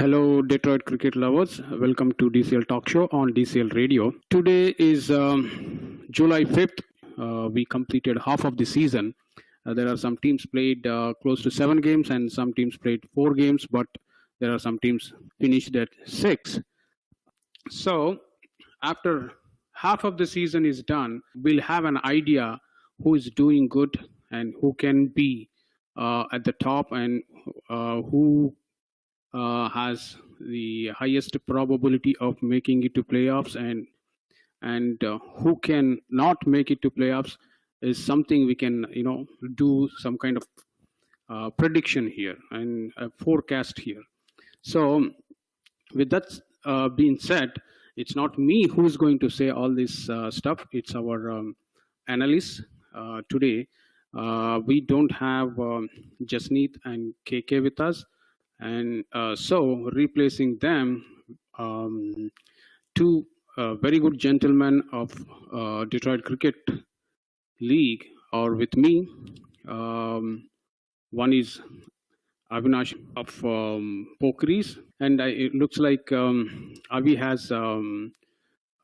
Hello, Detroit cricket lovers. Welcome to DCL Talk Show on DCL Radio. Today is July 5th. We completed half of the season. There are some teams played close to 7 games and some teams played 4 games, but there are some teams finished at 6. So, after half of the season is done, we'll have an idea who is doing good and who can be at the top and who has the highest probability of making it to playoffs and who can not make it to playoffs is something we can do some kind of prediction here and forecast here. So with that being said, it's not me who's going to say all this stuff. It's our analysts today. We don't have Jasneet and KK with us. And so replacing them, two very good gentlemen of Detroit Cricket League are with me. One is Avinash of Pokeries, and it looks like Avi has some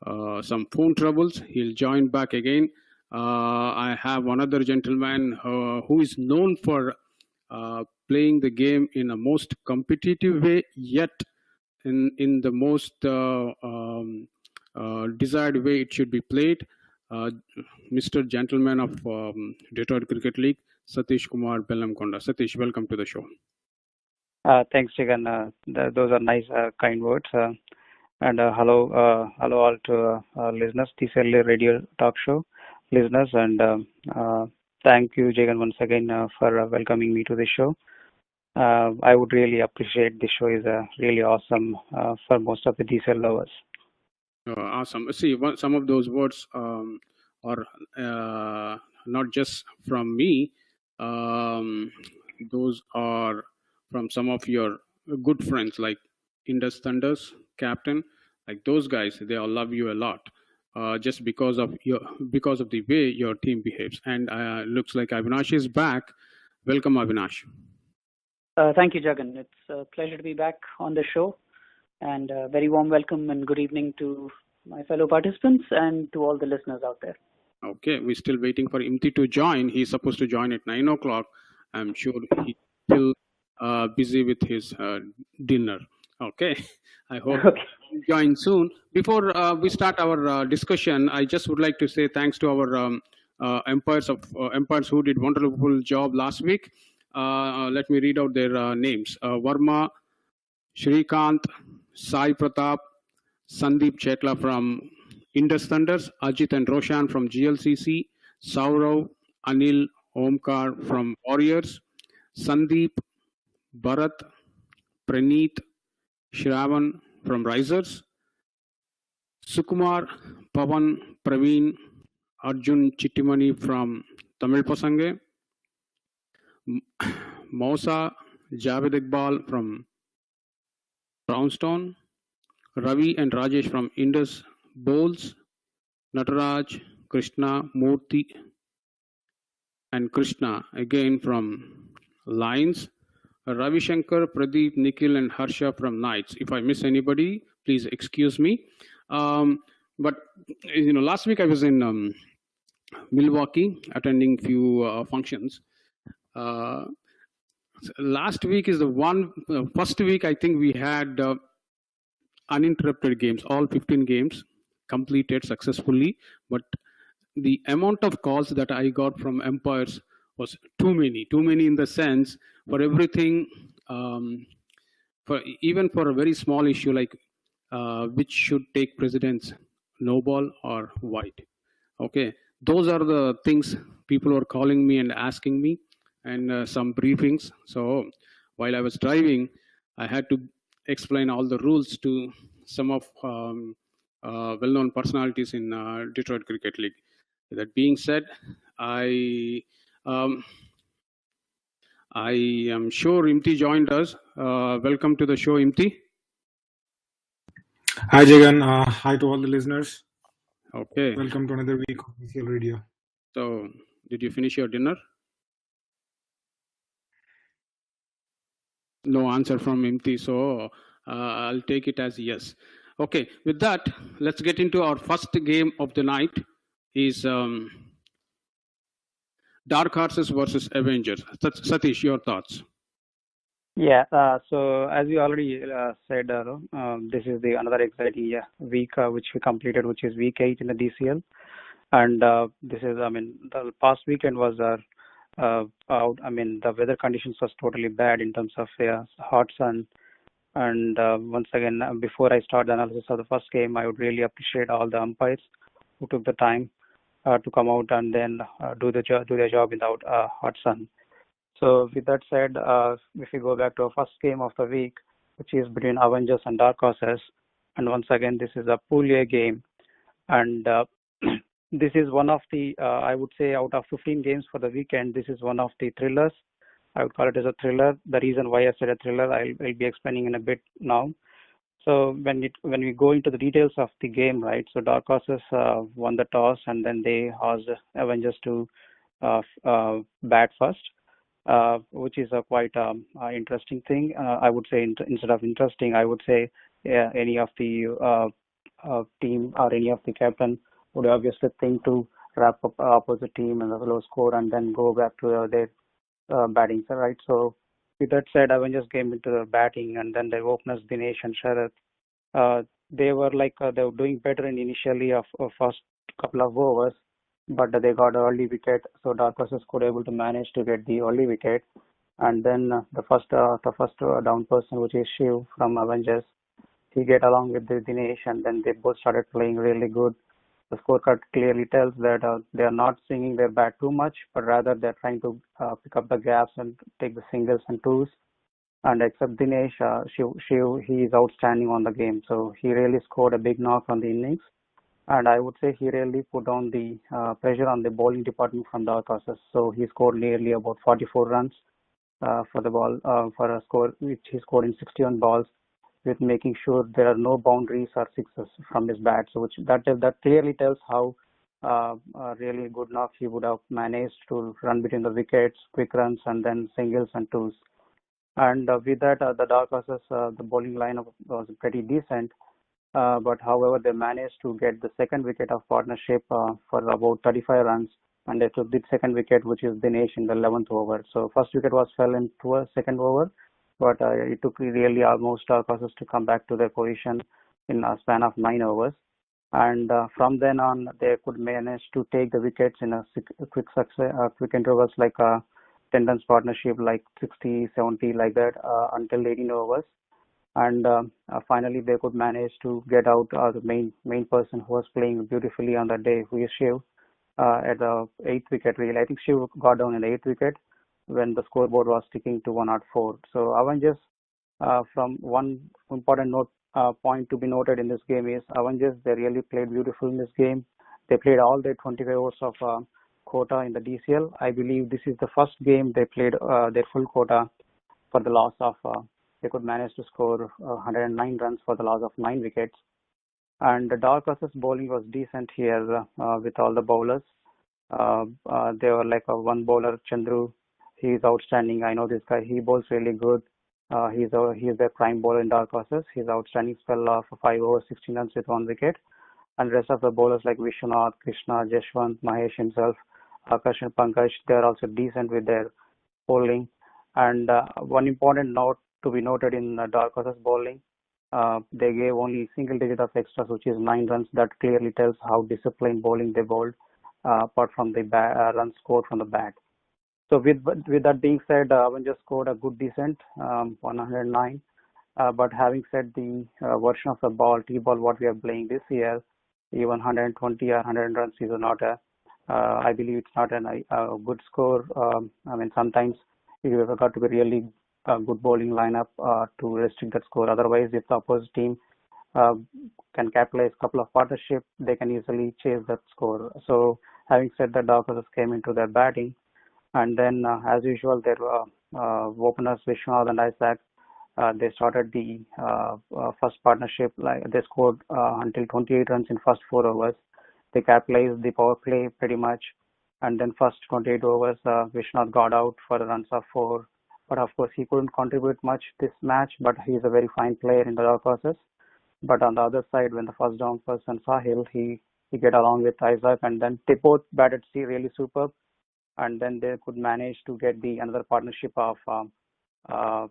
phone troubles. He'll join back again. I have another gentleman who is known for playing the game in a most competitive way, yet in the most desired way it should be played. Mr. Gentleman of Detroit Cricket League, Satish Kumar BellamKonda. Satish, welcome to the show. Thanks, Jagan. Those are nice, kind words. And hello all to listeners, DCL Radio Talk Show listeners, and thank you, Jagan, once again for welcoming me to the show. I would really appreciate this show is really awesome for most of the DCL lovers. Awesome. See, some of those words are not just from me. Those are from some of your good friends like Indus Thunder's captain. Like those guys, they all love you a lot. Just because of the way your team behaves. And looks like Avinash is back. Welcome, Avinash. Thank you, Jagan. It's a pleasure to be back on the show, and a very warm welcome and good evening to my fellow participants and to all the listeners out there. Okay, we're still waiting for Imti to join. He's supposed to join at 9 o'clock. I'm sure he's still busy with his dinner. Okay, I hope he'll join soon. Before we start our discussion, I just would like to say thanks to our umpires who did wonderful job last week. Let me read out their names. Verma, Shrikant, Sai Pratap, Sandeep Chetla from Indus Thunders, Ajit and Roshan from GLCC, Saurav, Anil, Omkar from Warriors, Sandeep, Bharat, Praneeth, Shravan from Risers, Sukumar, Pavan, Praveen, Arjun Chittimani from Tamil Pasange, Mausa, Javed Iqbal from Brownstone, Ravi and Rajesh from Indus Bowls, Nataraj, Krishna, Murthy and Krishna again from Lions, Ravi Shankar, Pradeep, Nikhil and Harsha from Knights. If I miss anybody, please excuse me. But last week I was in Milwaukee attending few functions. Last week is the first week I think we had uninterrupted games, all 15 games completed successfully, but the amount of calls that I got from umpires was too many in the sense for everything, even for a very small issue like which should take precedence, no ball or wide. Okay, those are the things people were calling me and asking me, and some briefings. So while I was driving, I had to explain all the rules to some of well-known personalities in Detroit Cricket League. That being said, I am sure Imti joined us. Welcome to the show, Imti. Hi, Jagan. Hi to all the listeners. Okay. Welcome to another week of DCL Radio. So, did you finish your dinner? No answer from Imti. So, I'll take it as yes. Okay, with that, let's get into our first game of the night. Is Dark Horses versus Avengers. Satish, your thoughts? Yeah, so as you already said, this is the another exciting week which we completed, which is week 8 in the DCL. And this is, I mean, the past weekend was out. I mean, the weather conditions was totally bad in terms of hot sun. And once again, before I start the analysis of the first game, I would really appreciate all the umpires who took the time to come out and then do their job without hot sun. So with that said, if we go back to our first game of the week, which is between Avengers and Dark Horses, and once again, this is a pool A game, and this is one of the, I would say, out of 15 games for the weekend, this is one of the thrillers. I would call it as a thriller. The reason why I said a thriller, I'll be explaining in a bit now. So when we go into the details of the game, right? So Dark Horses won the toss, and then they asked Avengers to bat first. Which is a quite interesting thing. I would say instead of interesting, I would say any of the team or any of the captain would obviously think to wrap up opposite team and the low score and then go back to their batting, right? So with that said, Avengers came into the batting, and then their openers Dinesh and Sharath, they were they were doing better in initially of first couple of overs, but they got an early wicket, so Dark Horses could able to manage to get the early wicket. And then the first down person, which is Shiv from Avengers, he get along with the Dinesh, and then they both started playing really good. The scorecard clearly tells that they are not swinging their bat too much, but rather they're trying to pick up the gaps and take the singles and twos. And except Dinesh, Shiv, he is outstanding on the game, so he really scored a big knock on the innings. And I would say he really put down the pressure on the bowling department from Dark Horses. So he scored nearly about 44 runs for the ball, for a score which he scored in 61 balls, with making sure there are no boundaries or sixes from his bat. So that clearly tells how really good knock he would have managed to run between the wickets, quick runs, and then singles and twos. And with that, the Dark Horses, the bowling lineup was pretty decent. But however, they managed to get the second wicket of partnership for about 35 runs, and they took the second wicket, which is Dinesh, in the 11th over. So first wicket was fell into a second over, but it took really almost Dark Horses to come back to their position in a span of 9 overs. And from then on, they could manage to take the wickets in a quick intervals, like 10 runs partnership, like 60, 70, like that, until 18 overs. And finally, they could manage to get out the main person who was playing beautifully on that day, who is Shiv, at the 8th wicket. Really, I think Shiv got down in the 8th wicket when the scoreboard was sticking to 104. So Avengers, from one important point to be noted in this game is Avengers, they really played beautiful in this game. They played all their 25 overs of quota in the DCL. I believe this is the first game they played their full quota for the loss of. They could manage to score 109 runs for the loss of 9 wickets. And the Dark Horses bowling was decent here with all the bowlers. They were like one bowler, Chandru. He is outstanding. I know this guy. He bowls really good. He is their prime bowler in Dark Horses. He's outstanding spell of 5 overs, 16 runs with 1 wicket. And rest of the bowlers like Vishwanath, Krishna, Jashwant, Mahesh himself, Akash and Pankaj, they are also decent with their bowling. And one important note to be noted in Dark Horses bowling, they gave only single digit of extras, which is 9 runs. That clearly tells how disciplined bowling they bowled, apart from the runs scored from the bat. So with that being said, Avengers scored a good decent 109. But having said the version of the ball, T-ball, what we are playing this year, even 120 or 100 runs is not I believe it's not a good score. I mean, sometimes you have got to be really good bowling lineup to restrict that score. Otherwise, if the opposite team can capitalize a couple of partnership, they can easily chase that score. So having said that, Dark Horses came into their batting, and then as usual, their openers Vishwanath and Isaac, they started the first partnership. Like they scored until 28 runs in first 4 overs. They capitalized the power play pretty much, and then first 28 overs, Vishwanath got out for the runs of 4, but of course he couldn't contribute much this match. But he's a very fine player in the dark horses. But on the other side, when the first down person Sahil, he get along with Isaac, and then they both batted really superb, and then they could manage to get the another partnership of uh,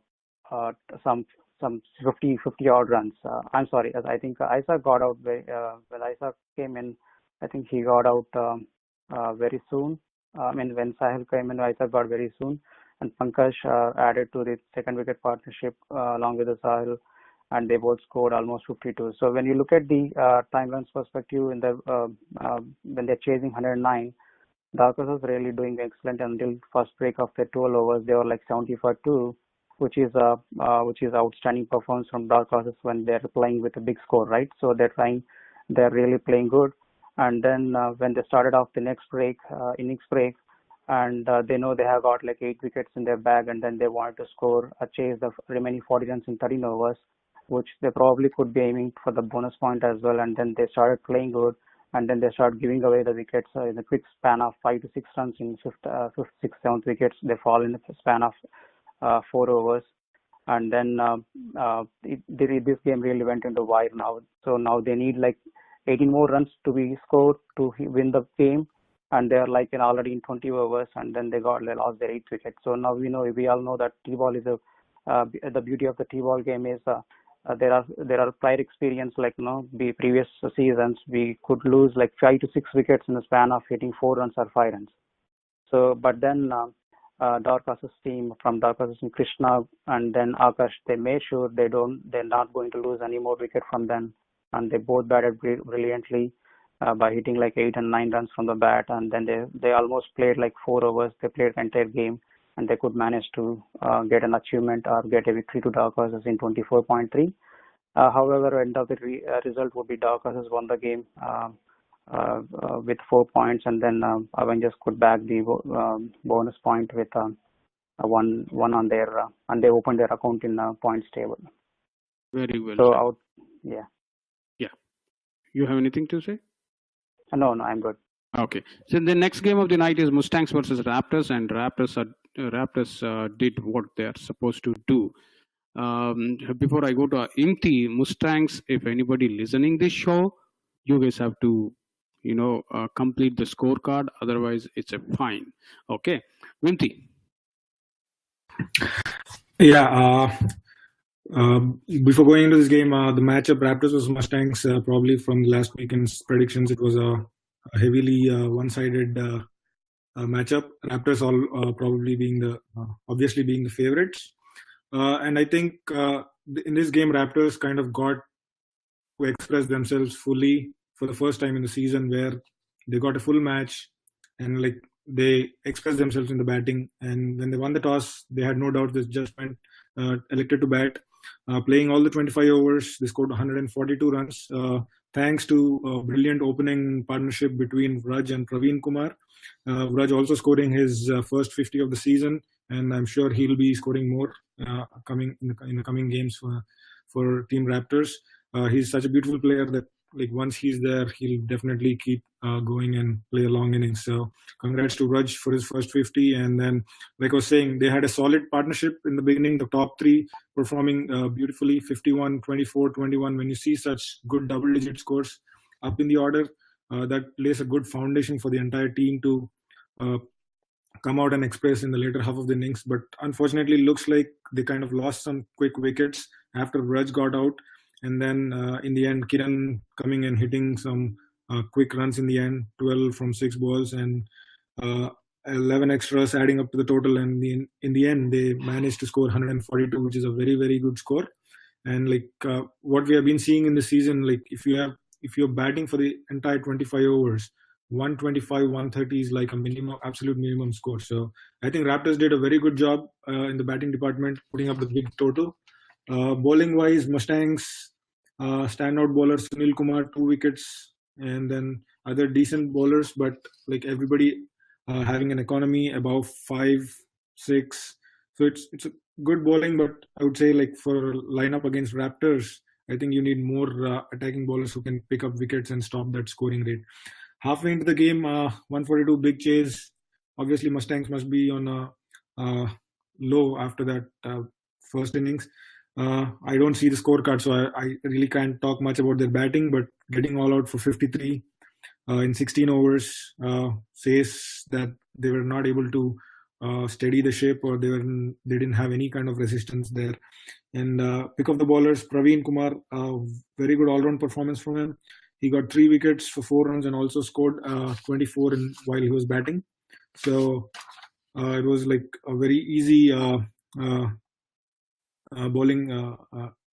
some 50 odd runs. I'm sorry, as I think Isaac got out when Isaac came in. I think he got out very soon. I mean, when Sahil came in, Isaac got very soon, and Pankaj added to the second wicket partnership along with the Sahil, and they both scored almost 52. So when you look at the time runs perspective, in the when they're chasing 109, Dark Horses really doing excellent until first break of the 12 overs. They were like 70 for 2, which is outstanding performance from Dark Horses when they're playing with a big score, right? So they're really playing good. And then when they started off the next break, innings break, and they know they have got like 8 wickets in their bag, and then they wanted to chase the remaining 40 runs in 13 overs, which they probably could be aiming for the bonus point as well. And then they started playing good, and then they start giving away the wickets in a quick span of 5 to 6 runs in fifth, 6th, 7th wickets. They fall in the span of 4 overs, and then this game really went into wire now. So now they need like 18 more runs to be scored to win the game, and they're like already in 20 overs, and then they lost their 8th wicket. So now we all know that T-ball is the beauty of the T-ball game is there are prior experience, like the previous seasons we could lose like 5 to 6 wickets in the span of hitting 4 runs or 5 runs. So but then Dark Horses team from Dark Horses and Krishna and then Akash, they made sure they're not going to lose any more wicket from them, and they both batted brilliantly by hitting like 8 and 9 runs from the bat, and then they almost played like 4 overs. They played the entire game, and they could manage to get an achievement or get a victory to Dark Horses in 24.3. However, end of the result would be Dark Horses won the game with 4 points, and then Avengers could bag the bonus point with one on their and they opened their account in points table. Very well. So yeah. You have anything to say? No, I'm good. Okay. So the next game of the night is Mustangs versus Raptors, and Raptors did what they are supposed to do. Before I go to Imti, Mustangs, if anybody listening this show, you guys have to, complete the scorecard. Otherwise, it's a fine. Okay, Imti. Yeah. Before going into this game, the matchup Raptors versus Mustangs, probably from last weekend's predictions, it was a heavily one-sided matchup. Raptors all probably obviously being the favorites. And I think in this game, Raptors kind of got to express themselves fully for the first time in the season, where they got a full match and like they expressed themselves in the batting. And when they won the toss, they had no doubt this just went elected to bat. Playing all the 25 overs, they scored 142 runs, thanks to a brilliant opening partnership between Raj and Praveen Kumar. Raj also scoring his first 50 of the season, and I'm sure he'll be scoring more coming in the coming games for Team Raptors. He's such a beautiful player that like once he's there, he'll definitely keep going and play a long innings. So congrats to Raj for his first 50. And then, like I was saying, they had a solid partnership in the beginning. The top three performing beautifully, 51, 24, 21. When you see such good double-digit scores up in the order, that lays a good foundation for the entire team to come out and express in the later half of the innings. But unfortunately, looks like they kind of lost some quick wickets after Raj got out. And then in the end, Kiran coming and hitting some quick runs in the end, 12 from 6 balls and 11 extras adding up to the total. And in the end, they managed to score 142, which is a very, very good score. And like what we have been seeing in the season, like if you're batting for the entire 25 overs, 125, 130 is like a absolute minimum score. So I think Raptors did a very good job in the batting department, putting up the big total. Bowling wise, Mustangs standout bowler Sunil Kumar, 2 wickets, and then other decent bowlers, but like everybody having an economy above 5, 6. So it's a good bowling, but I would say like for lineup against Raptors, I think you need more attacking bowlers who can pick up wickets and stop that scoring rate. Halfway into the game, 142 big chase. Obviously, Mustangs must be on a low after that first innings. I don't see the scorecard, so I really can't talk much about their batting, but getting all out for 53 in 16 overs says that they were not able to steady the ship, or they didn't have any kind of resistance there. And pick of the bowlers, Praveen Kumar, very good all-round performance from him. He got 3 wickets for 4 runs and also scored 24 while he was batting. So it was like a very easy bowling,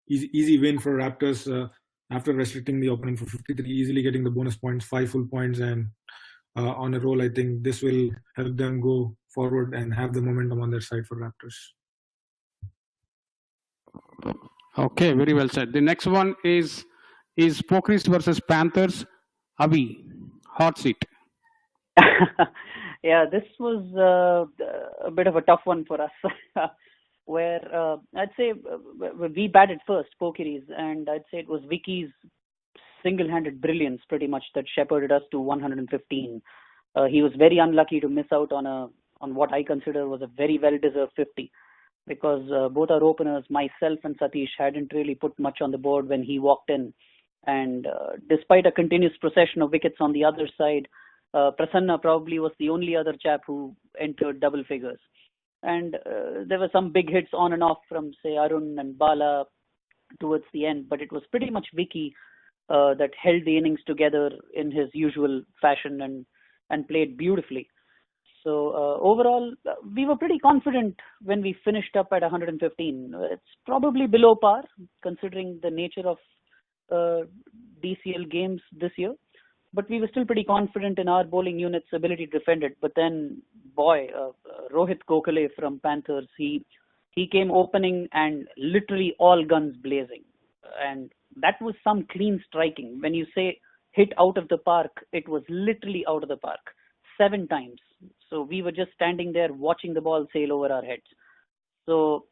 easy win for Raptors after restricting the opponent for 53, easily getting the bonus points, 5 full points, and on a roll. I think this will help them go forward and have the momentum on their side for Raptors. Okay, very well said. The next one is Pokeries versus Panthers. Avi, hot seat. Yeah, this was a bit of a tough one for us, where I'd say we batted first, Pokeries, and I'd say it was Vicky's single-handed brilliance pretty much that shepherded us to 115. He was very unlucky to miss out on what I consider was a very well-deserved 50, because both our openers, myself and Satish, hadn't really put much on the board when he walked in. And despite a continuous procession of wickets on the other side, Prasanna probably was the only other chap who entered double figures. And there were some big hits on and off from, say, Arun and Bala towards the end, but it was pretty much Vicky that held the innings together in his usual fashion and played beautifully. So overall, we were pretty confident when we finished up at 115. It's probably below par, considering the nature of DCL games this year. But we were still pretty confident in our bowling unit's ability to defend it. But then, boy, Rohit Gokhale from Panthers, he came opening and literally all guns blazing. And that was some clean striking. When you say hit out of the park, it was literally out of the park 7 times. So we were just standing there watching the ball sail over our heads. So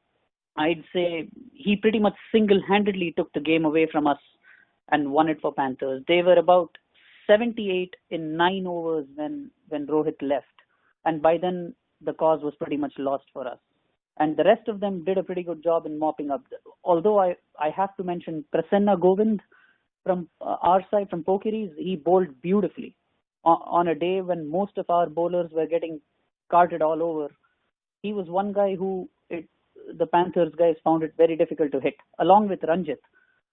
I'd say he pretty much single-handedly took the game away from us and won it for Panthers. They were about 78 in 9 overs when Rohit left. And by then, the cause was pretty much lost for us. And the rest of them did a pretty good job in mopping up. Although I have to mention Prasanna Govind from our side, from Pokeries, he bowled beautifully. On a day when most of our bowlers were getting carted all over, he was one guy who the Panthers guys found it very difficult to hit, along with Ranjit.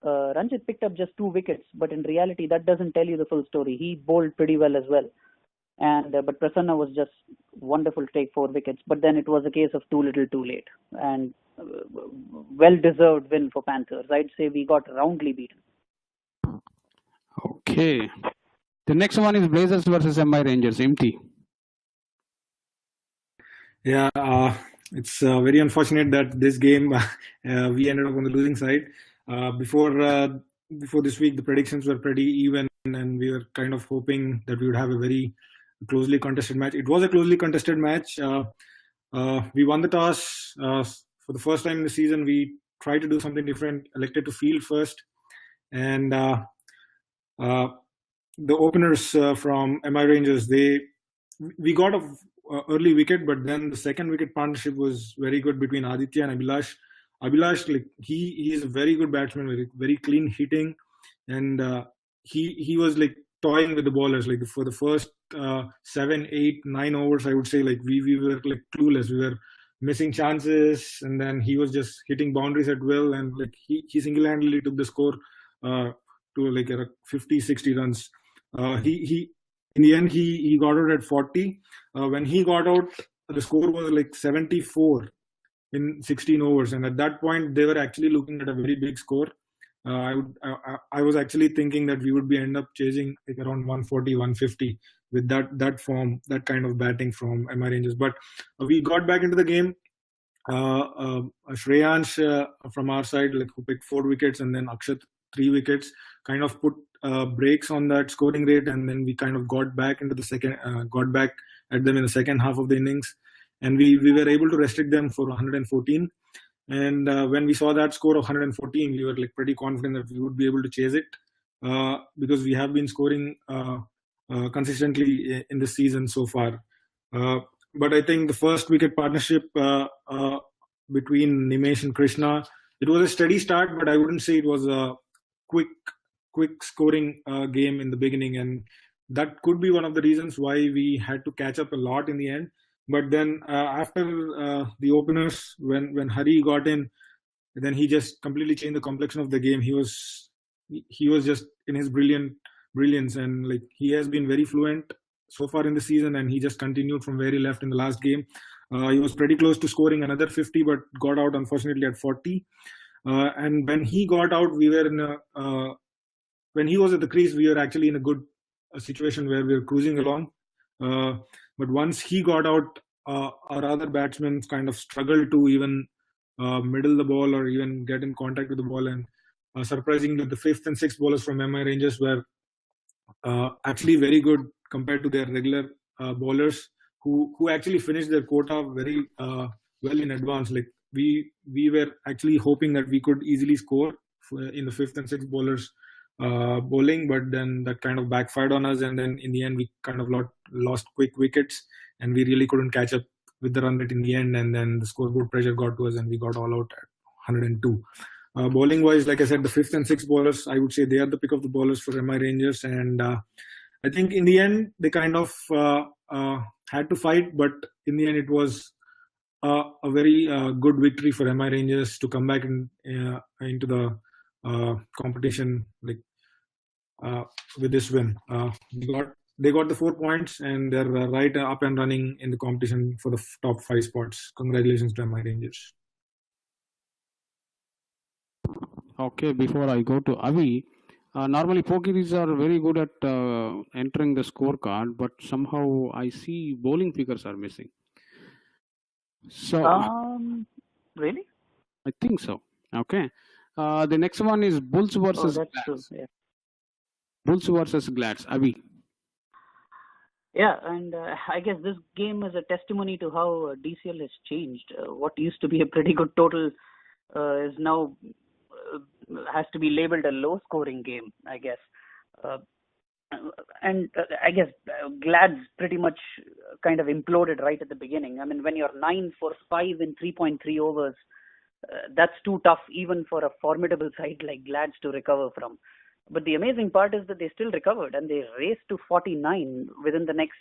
Ranjit picked up just 2 wickets, but in reality, that doesn't tell you the full story. He bowled pretty well as well. And but Prasanna was just wonderful to take 4 wickets. But then it was a case of too little, too late. And well-deserved win for Panthers. I'd say we got roundly beaten. Okay. The next one is Blazers versus MI Rangers. Imti. Yeah, it's very unfortunate that this game we ended up on the losing side. Before this week, the predictions were pretty even, and we were kind of hoping that we would have a very closely contested match. It was a closely contested match. We won the toss. For the first time in the season, we tried to do something different, elected to field first. And the openers from MI Rangers, we got an early wicket, but then the second wicket partnership was very good between Aditya and Abhilash. Abhilash, like he is a very good batsman, very clean hitting, and he was like toying with the bowlers. Like for the first 7, 8, 9 overs, I would say like we were like clueless. We were missing chances, and then he was just hitting boundaries at will, and like he single-handedly took the score to like 50, 60 runs. He in the end he got out at 40. When he got out, the score was like 74 in 16 overs, and at that point they were actually looking at a very big score. I was actually thinking that we would be end up chasing like around 140, 150 with that form, that kind of batting from MI Rangers. But we got back into the game. Shreyansh from our side, like who picked 4 wickets, and then Akshat 3 wickets, kind of put brakes on that scoring rate, and then we kind of got back into the got back at them in the second half of the innings, and we were able to restrict them for 114. And when we saw that score of 114, we were like pretty confident that we would be able to chase it because we have been scoring consistently in this season so far. but I think the first wicket partnership between Nimesh and Krishna, it was a steady start, but I wouldn't say it was a quick scoring game in the beginning, and that could be one of the reasons why we had to catch up a lot in the end. But then after the openers, when Hari got in, then he just completely changed the complexion of the game. He was just in his brilliance, and like he has been very fluent so far in the season, and he just continued from where he left in the last game. He was pretty close to scoring another 50, but got out unfortunately at 40. And when he got out, we were in a when he was at the crease, we were actually in a good situation where we were cruising along. But once he got out, our other batsmen kind of struggled to even middle the ball or even get in contact with the ball. And surprisingly, the fifth and sixth bowlers from MI Rangers were actually very good compared to their regular bowlers who actually finished their quota very well in advance. Like we were actually hoping that we could easily score in the fifth and sixth bowlers bowling, but then that kind of backfired on us, and then in the end we kind of lost quick wickets, and we really couldn't catch up with the run rate in the end, and then the scoreboard pressure got to us and we got all out at 102. Bowling wise, like I said, the fifth and sixth bowlers, I would say they are the pick of the bowlers for MI Rangers, and I think in the end they kind of had to fight, but in the end it was a very good victory for MI Rangers to come back into the competition with this win. They got the 4 points, and they're right up and running in the competition for the top 5 spots. Congratulations to MI Rangers. Okay, before I go to Avi, normally Pokiris are very good at entering the scorecard, but somehow I see bowling figures are missing. So, really? I think so. Okay. The next one is Bulls versus that's Glads. true. Yeah. Bulls versus Glads. Avi. Yeah, and I guess this game is a testimony to how DCL has changed. What used to be a pretty good total is now has to be labeled a low-scoring game, I guess. And I guess Glads pretty much kind of imploded right at the beginning. I mean, when you're 9 for 5 in 3.3 overs, that's too tough even for a formidable side like Glads to recover from. But the amazing part is that they still recovered, and they raced to 49 within the next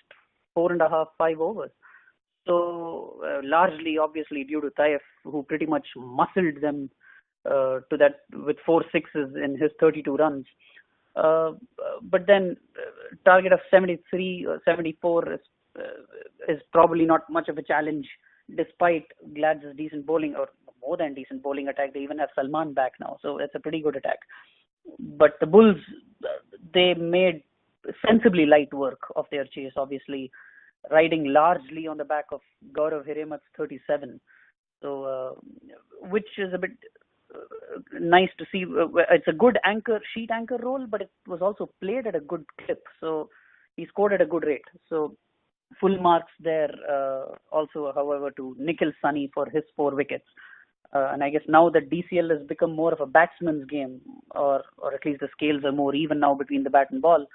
4.5, 5 overs. So largely, obviously, due to Taif, who pretty much muscled them to that with 4 sixes in his 32 runs. But then target of 73 or 74 is probably not much of a challenge, despite Glads' decent bowling, or more than decent bowling attack. They even have Salman back now, so it's a pretty good attack. But the Bulls, they made sensibly light work of their chase, obviously, riding largely on the back of Gaurav Hiremat's 37. So, which is a bit nice to see. It's a good sheet anchor role, but it was also played at a good clip. So he scored at a good rate. So full marks there. Also, however, to Nikhil Sunny for his 4 wickets. And I guess now that DCL has become more of a batsman's game, or at least the scales are more even now between the bat and ball.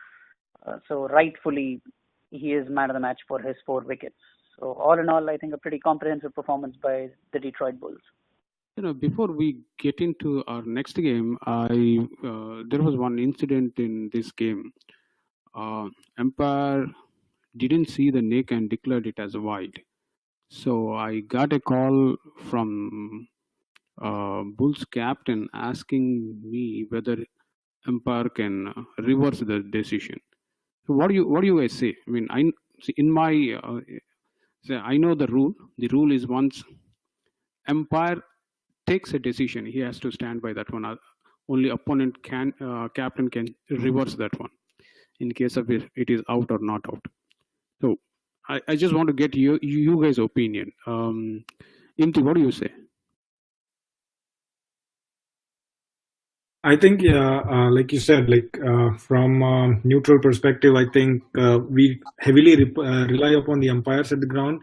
So rightfully, he is man of the match for his 4 wickets. So all in all, I think a pretty comprehensive performance by the Detroit Bulls. Before we get into our next game, there was one incident in this game. Umpire didn't see the nick and declared it as a wide. So I got a call from Bulls captain asking me whether umpire can reverse the decision. So what do you guys say? I mean, I know the rule. The rule is once umpire takes a decision, he has to stand by that one. Only opponent captain can reverse that one in case of it is out or not out. So I just want to get you guys' opinion. Imti, what do you say? I think, like you said, from a neutral perspective, I think we heavily rely upon the umpires at the ground.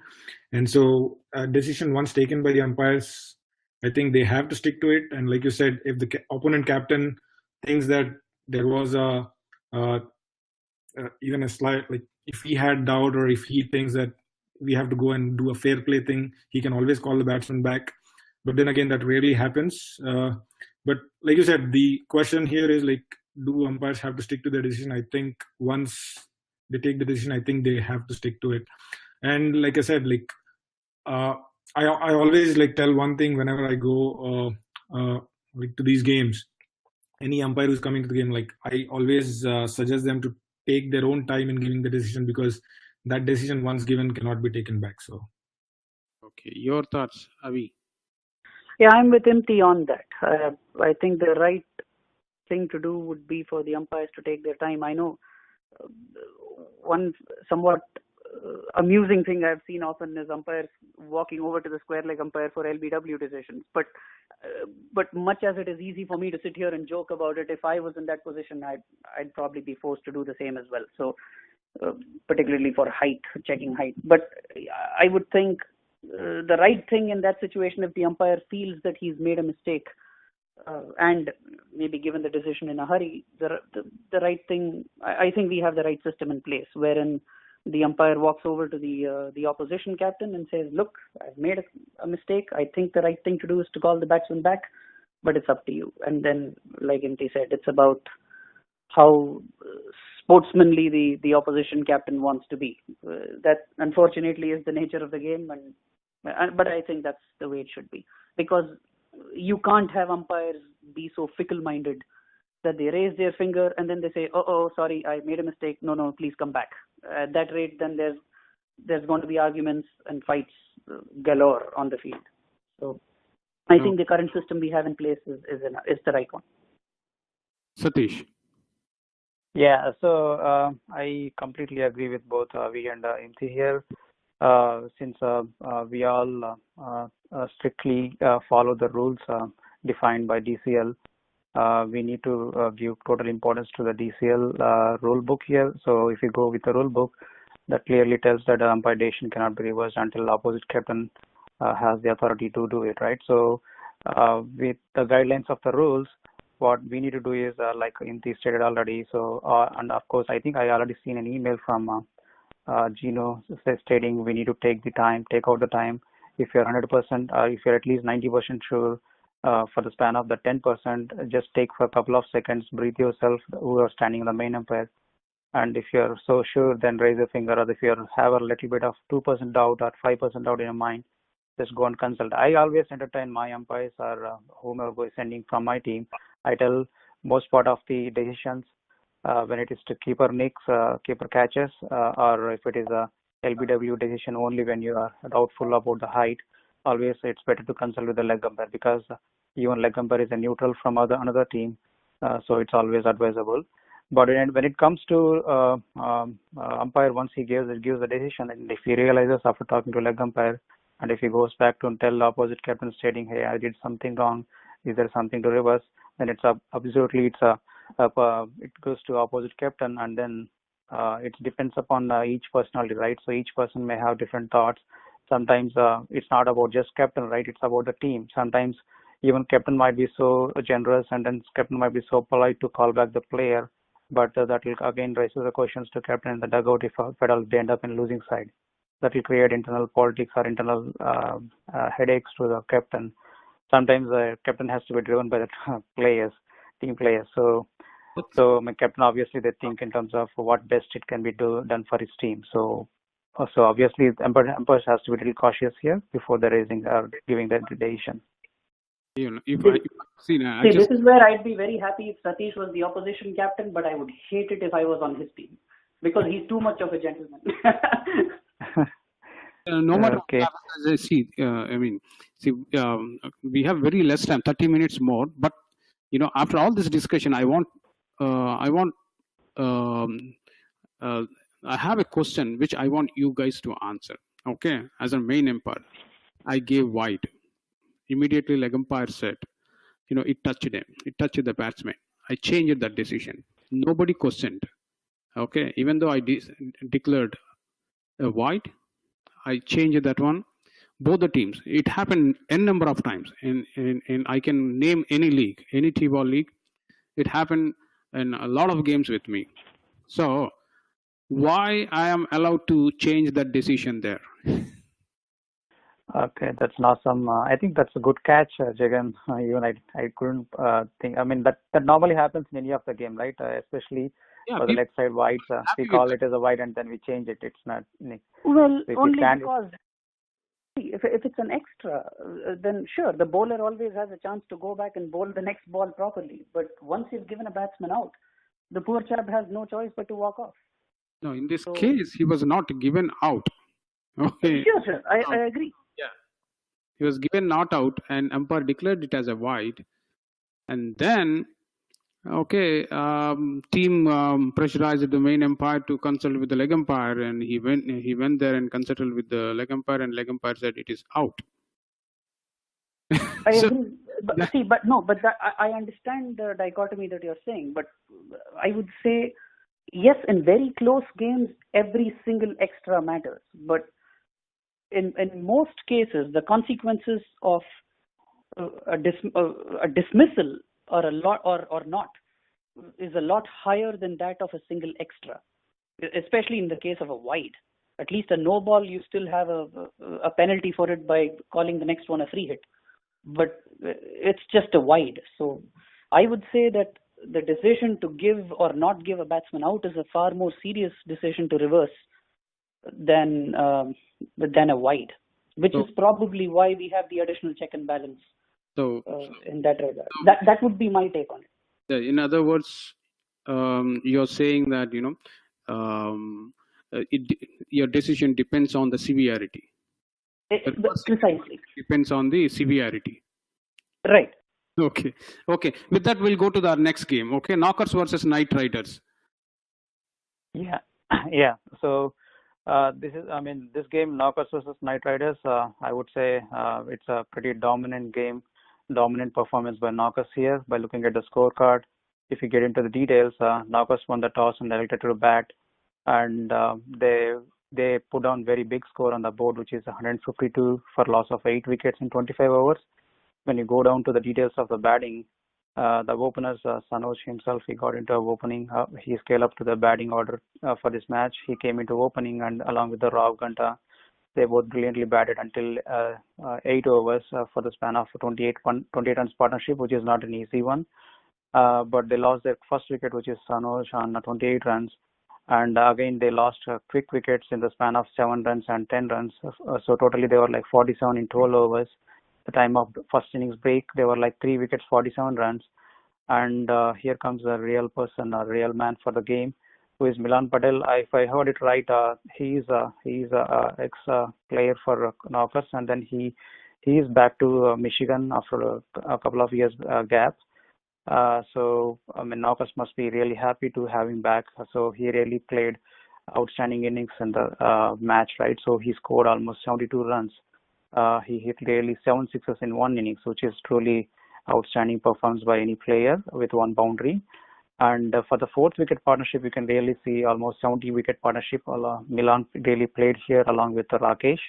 And so a decision once taken by the umpires, I think they have to stick to it. And like you said, if the opponent captain thinks that there was even a slight, if he had doubt, or if he thinks that we have to go and do a fair play thing. He can always call the batsman back, but then again, that rarely happens. But like you said, the question here is like, do umpires have to stick to their decision? I think once they take the decision, I think they have to stick to it. And like I said, like I always like tell one thing whenever I go like to these games. Any umpire who's coming to the game, like I always suggest them to take their own time in giving the decision, because that decision once given cannot be taken back. So, okay, your thoughts, Avi? Yeah, I'm with Imti on that. I think the right thing to do would be for the umpires to take their time. I know one somewhat amusing thing I've seen often is umpires walking over to the square leg umpire for LBW decisions. But much as it is easy for me to sit here and joke about it, if I was in that position, I'd probably be forced to do the same as well. So particularly for height, checking height. But I would think the right thing in that situation, if the umpire feels that he's made a mistake and maybe given the decision in a hurry, the right thing, I think we have the right system in place, wherein the umpire walks over to the opposition captain and says, look, I've made a mistake. I think the right thing to do is to call the batsman back, but it's up to you. And then, like Imti said, it's about how sportsmanly the opposition captain wants to be. That unfortunately is the nature of the game, but I think that's the way it should be, because you can't have umpires be so fickle-minded that they raise their finger and then they say, oh, sorry, I made a mistake. No, please come back. At that rate, then there's going to be arguments and fights galore on the field. So I think the current system we have in place is the right one. Satish? Yeah, so I completely agree with both Avi and Imti here. Since we all strictly follow the rules defined by DCL, we need to give total importance to the DCL rule book here. So if you go with the rule book, that clearly tells that umpire decision cannot be reversed until the opposite captain has the authority to do it, right? So with the guidelines of the rules, what we need to do is like Imti stated already. So and of course, I think I already seen an email from Gino stating we need to take out the time. If you're 100% or if you're at least 90% sure, for the span of the 10%, just take for a couple of seconds, breathe yourself who are standing on the main umpire. And if you're so sure, then raise your finger. Or if you have a little bit of 2% doubt or 5% doubt in your mind, just go and consult. I always entertain my umpires or whomever is sending from my team. I tell most part of the decisions when it is to keeper nicks, keeper catches, or if it is a LBW decision only when you are doubtful about the height, always it's better to consult with the leg umpire, because even leg umpire is a neutral from another team, so it's always advisable. But when it comes to umpire, once he gives the decision, and if he realizes after talking to leg umpire, and if he goes back to tell the opposite captain stating, hey, I did something wrong, is there something to reverse, then it goes to opposite captain, and then it depends upon each personality, right? So each person may have different thoughts. Sometimes it's not about just captain, right? It's about the team. Sometimes even captain might be so generous, and then captain might be so polite to call back the player, but that will again raise the questions to captain in the dugout if they end up in losing side. That will create internal politics or internal headaches to the captain. Sometimes the captain has to be driven by the team players. So my captain, obviously they think in terms of what best it can be done for his team. So obviously umpires has to be a little cautious here before the raising or giving the decision. This is where I'd be very happy if Satish was the opposition captain, but I would hate it if I was on his team, because he's too much of a gentleman. No matter what happens, we have very less time, 30 minutes more. But after all this discussion, I have a question which I want you guys to answer. Okay, as a main umpire, I gave wide. Immediately, leg umpire said, it touched him. It touched the batsman. I changed that decision. Nobody questioned. Okay, even though I declared a wide, I changed that one. Both the teams. It happened n number of times. And I can name any league, any T-ball league. It happened in a lot of games with me. So why I am allowed to change that decision there. Okay, that's an awesome. I think that's a good catch, Jagan. Even I couldn't think. I mean, that normally happens in any of the game, right? Especially Yeah, for the leg side wides. We happy with call that. it as a wide and then we change it. It's not. Well, If you only can, because if it's an extra, then sure, the bowler always has a chance to go back and bowl the next ball properly. But once you've given a batsman out, the poor chap has no choice but to walk off. No, in this So, case, he was not given out. Okay. sure, I agree. Yeah. He was given not out, and umpire declared it as a wide. And then, okay, team pressurized the main umpire to consult with the leg umpire, and he went there and consulted with the leg umpire, and leg umpire said it is out. I So, agree. But I understand the dichotomy that you're saying, but I would say yes, in very close games, every single extra matters. But in most cases, the consequences of a dismissal or a lot or not is a lot higher than that of a single extra, especially in the case of a wide. At least a no ball, you still have a penalty for it by calling the next one a free hit. But it's just a wide. So I would say that the decision to give or not give a batsman out is a far more serious decision to reverse than a wide, which is probably why we have the additional check and balance. So in that regard, that would be my take on it. in other words, you're saying that your decision depends on the severity. Precisely. Depends on the severity. Right. Okay. With that, we'll go to the next game. Okay, Knockers versus Knight Riders. Yeah. So this game, Knockers versus Knight Riders. I would say it's a pretty dominant game, dominant performance by Knockers here. By looking at the scorecard, if you get into the details, Knockers won the toss and elected to bat, and they put down very big score on the board, which is 152 for loss of 8 wickets in 25 overs. When you go down to the details of the batting, the openers, Sanoj himself, he got into opening. He scaled up to the batting order for this match. He came into opening, and along with the Raghu, they both brilliantly batted until 8 overs for the span of 28 runs partnership, which is not an easy one. But they lost their first wicket, which is Sanoj, on 28 runs. And again, they lost quick wickets in the span of 7 runs and 10 runs. So totally, they were like 47 in 12 overs. The time of the first innings break, they were like 3 wickets, 47 runs. And here comes a real person, a real man for the game, who is Milan Patel. If I heard it right, he's a ex player for Knockers, and then he is back to Michigan after a couple of years gap. So Knockers must be really happy to have him back. So he really played outstanding innings in the match, right? So he scored almost 72 runs. He hit really 7 sixes in one innings, which is truly outstanding performance by any player with one boundary. And for the 4th wicket partnership, you can really see almost 70 wicket partnership. Milan really played here along with Rakesh.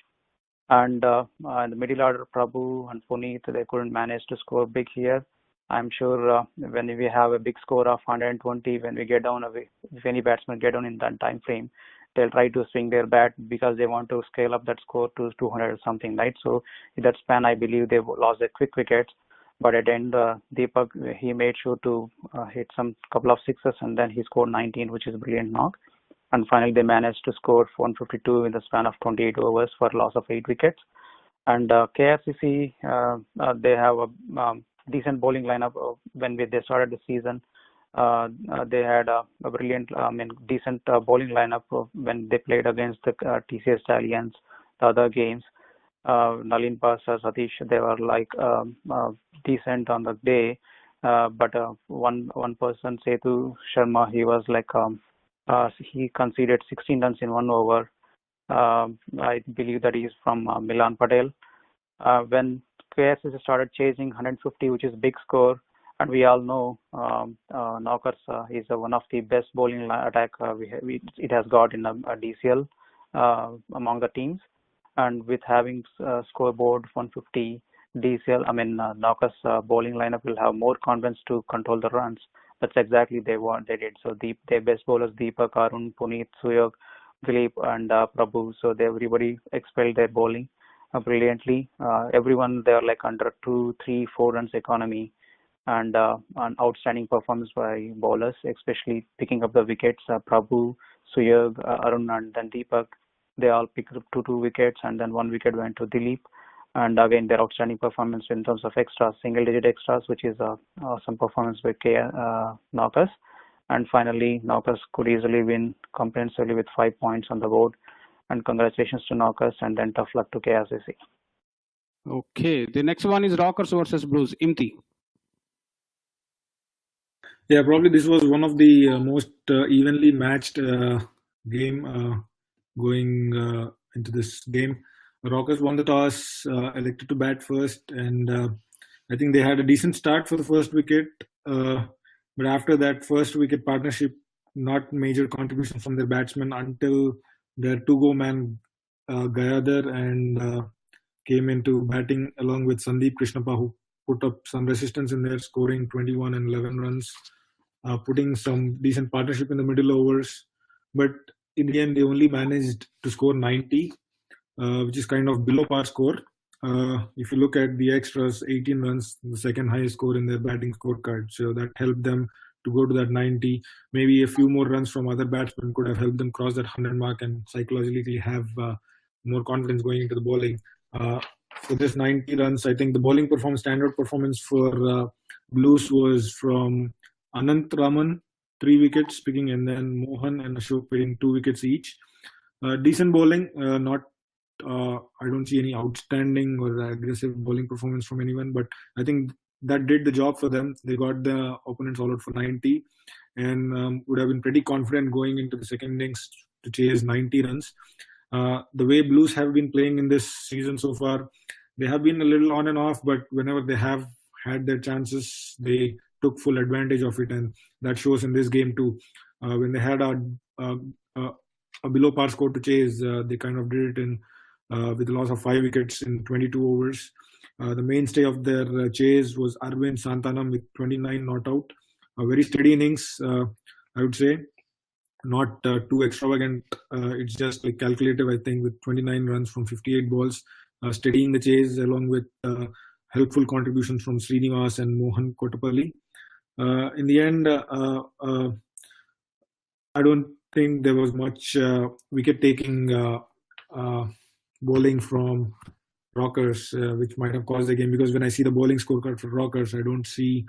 And in the middle order, Prabhu and Puneet, they couldn't manage to score big here. I'm sure when we have a big score of 120, when we get down, if any batsmen get down in that time frame, they'll try to swing their bat because they want to scale up that score to 200 or something, right? So in that span, I believe they lost their quick wickets. But at the end, Deepak, he made sure to hit some couple of sixes, and then he scored 19, which is a brilliant knock. And finally, they managed to score 152 in the span of 28 overs for a loss of 8 wickets. And KRCC, they have a decent bowling lineup. When they started the season, they had a brilliant, decent bowling lineup when they played against the TCS Stallions, the other games. Nalin Pass, Satish, they were like decent on the day, but one person, Setu Sharma, he was like he conceded 16 runs in 1 over. I believe that he is from Milan Patel. When KSS started chasing 150, which is big score, and we all know Knockers is one of the best bowling attack it has got in a DCL among the teams. And with having scoreboard 150 DCL, Knockers bowling lineup will have more confidence to control the runs. that's exactly they did. So their best bowlers Deepak, Arun, Puneet, Suyog, Dilip, and Prabhu. So everybody expelled their bowling brilliantly. Everyone they are like under 2, 3, 4 runs economy, and an outstanding performance by bowlers, especially picking up the wickets. Prabhu, Suyog, Arun, and then Deepak. They all picked up 2 wickets, and then 1 wicket went to Dilip. And again, their outstanding performance in terms of extras, single-digit extras, which is some performance by Knockers. And finally, Knockers could easily win comprehensively with 5 points on the board. And congratulations to Knockers, and then tough luck to KRCC. Okay, the next one is Rockers versus Blues. Imti. Yeah, probably this was one of the most evenly matched game going into this game. Rockers won the toss, elected to bat first, and I think they had a decent start for the first wicket. But after that first wicket partnership, not major contribution from their batsmen until their to-go man Gayadhar and came into batting along with Sandeep Krishnappa, who put up some resistance in there, scoring 21 and 11 runs, putting some decent partnership in the middle overs. But in the end, they only managed to score 90, which is kind of below par score. If you look at the extras, 18 runs, the second highest score in their batting scorecard. So that helped them to go to that 90. Maybe a few more runs from other batsmen could have helped them cross that 100 mark and psychologically have more confidence going into the bowling. For this 90 runs, I think the bowling performance, standard performance for Blues was from Anant Raman, 3 wickets picking, and then Mohan and Ashok picking 2 wickets each. Decent bowling, not I don't see any outstanding or aggressive bowling performance from anyone, but I think that did the job for them. They got the opponents all out for 90 and would have been pretty confident going into the second innings to chase 90 runs. The way Blues have been playing in this season so far, they have been a little on and off, but whenever they have had their chances, they took full advantage of it, and that shows in this game too. When they had a below par score to chase, they kind of did it in with a loss of 5 wickets in 22 overs. The mainstay of their chase was Arvind Santanam with 29 not out. A very steady innings, I would say. Not too extravagant. It's just like calculative, I think, with 29 runs from 58 balls, steadying the chase along with helpful contributions from Srinivas and Mohan Kotapalli. In the end, I don't think there was much wicket-taking bowling from Rockers, which might have caused the game, because when I see the bowling scorecard for Rockers, I don't see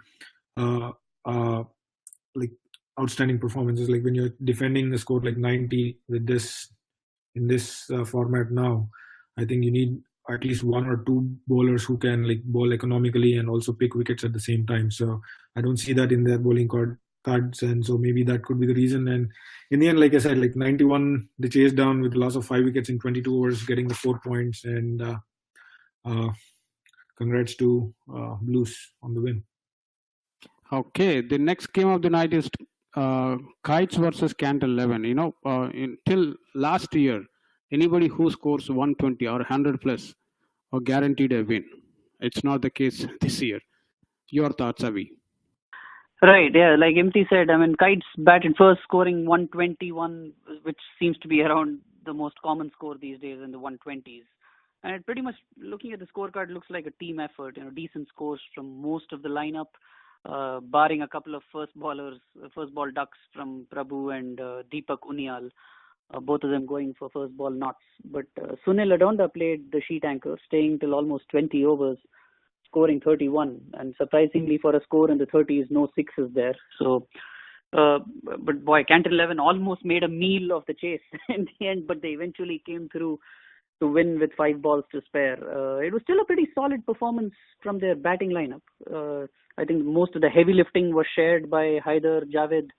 like outstanding performances. Like when you're defending the score like 90 with this in this format now, I think you need at least 1 or 2 bowlers who can like bowl economically and also pick wickets at the same time. So I don't see that in their bowling cards, and so maybe that could be the reason. And in the end, like I said, like 91, they chased down with a loss of 5 wickets in 22 overs, getting the 4 points. And congrats to Blues on the win. Okay, the next game of the night is Kites versus Canter 11. You know, until last year, anybody who scores 120 or 100 plus are guaranteed a win. It's not the case this year. Your thoughts, Avi? Right, yeah, like Imti said, I mean, Kites batted first, scoring 121, which seems to be around the most common score these days in the 120s. And it pretty much, looking at the scorecard, looks like a team effort. You know, decent scores from most of the lineup, barring a couple of first ball ducks from Prabhu and Deepak Unial, both of them going for first ball knots. But Sunil Adonda played the sheet anchor, staying till almost 20 overs, scoring 31. And surprisingly, for a score in the 30s, no sixes there. So, but boy, Canter 11 almost made a meal of the chase in the end, but they eventually came through to win with 5 balls to spare. It was still a pretty solid performance from their batting lineup. I think most of the heavy lifting was shared by Haider, Javed,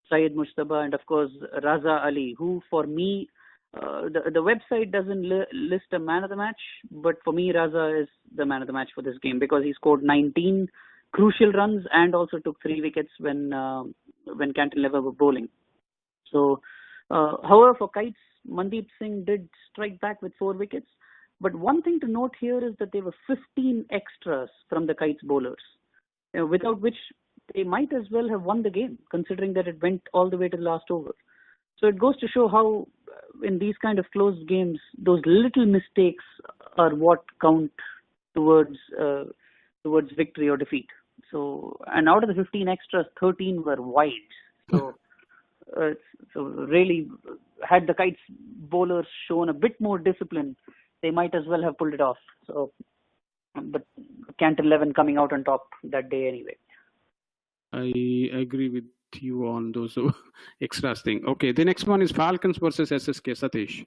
Syed Mujtaba, and of course Raza Ali, who for me, the website doesn't list a man of the match, but for me Raza is the man of the match for this game because he scored 19 crucial runs and also took 3 wickets when Canter 11 were bowling. So, however, for Kites, Mandeep Singh did strike back with 4 wickets. But one thing to note here is that there were 15 extras from the Kites bowlers, without which they might as well have won the game, considering that it went all the way to the last over. So it goes to show how, in these kind of close games, those little mistakes are what count towards victory or defeat. So, and out of the 15 extras, 13 were wides. So, so really, had the Kites bowlers shown a bit more discipline, they might as well have pulled it off. So, but Cant 11 coming out on top that day anyway. I agree with you on those extras thing. Okay, the next one is Falcons versus SSK. Satish.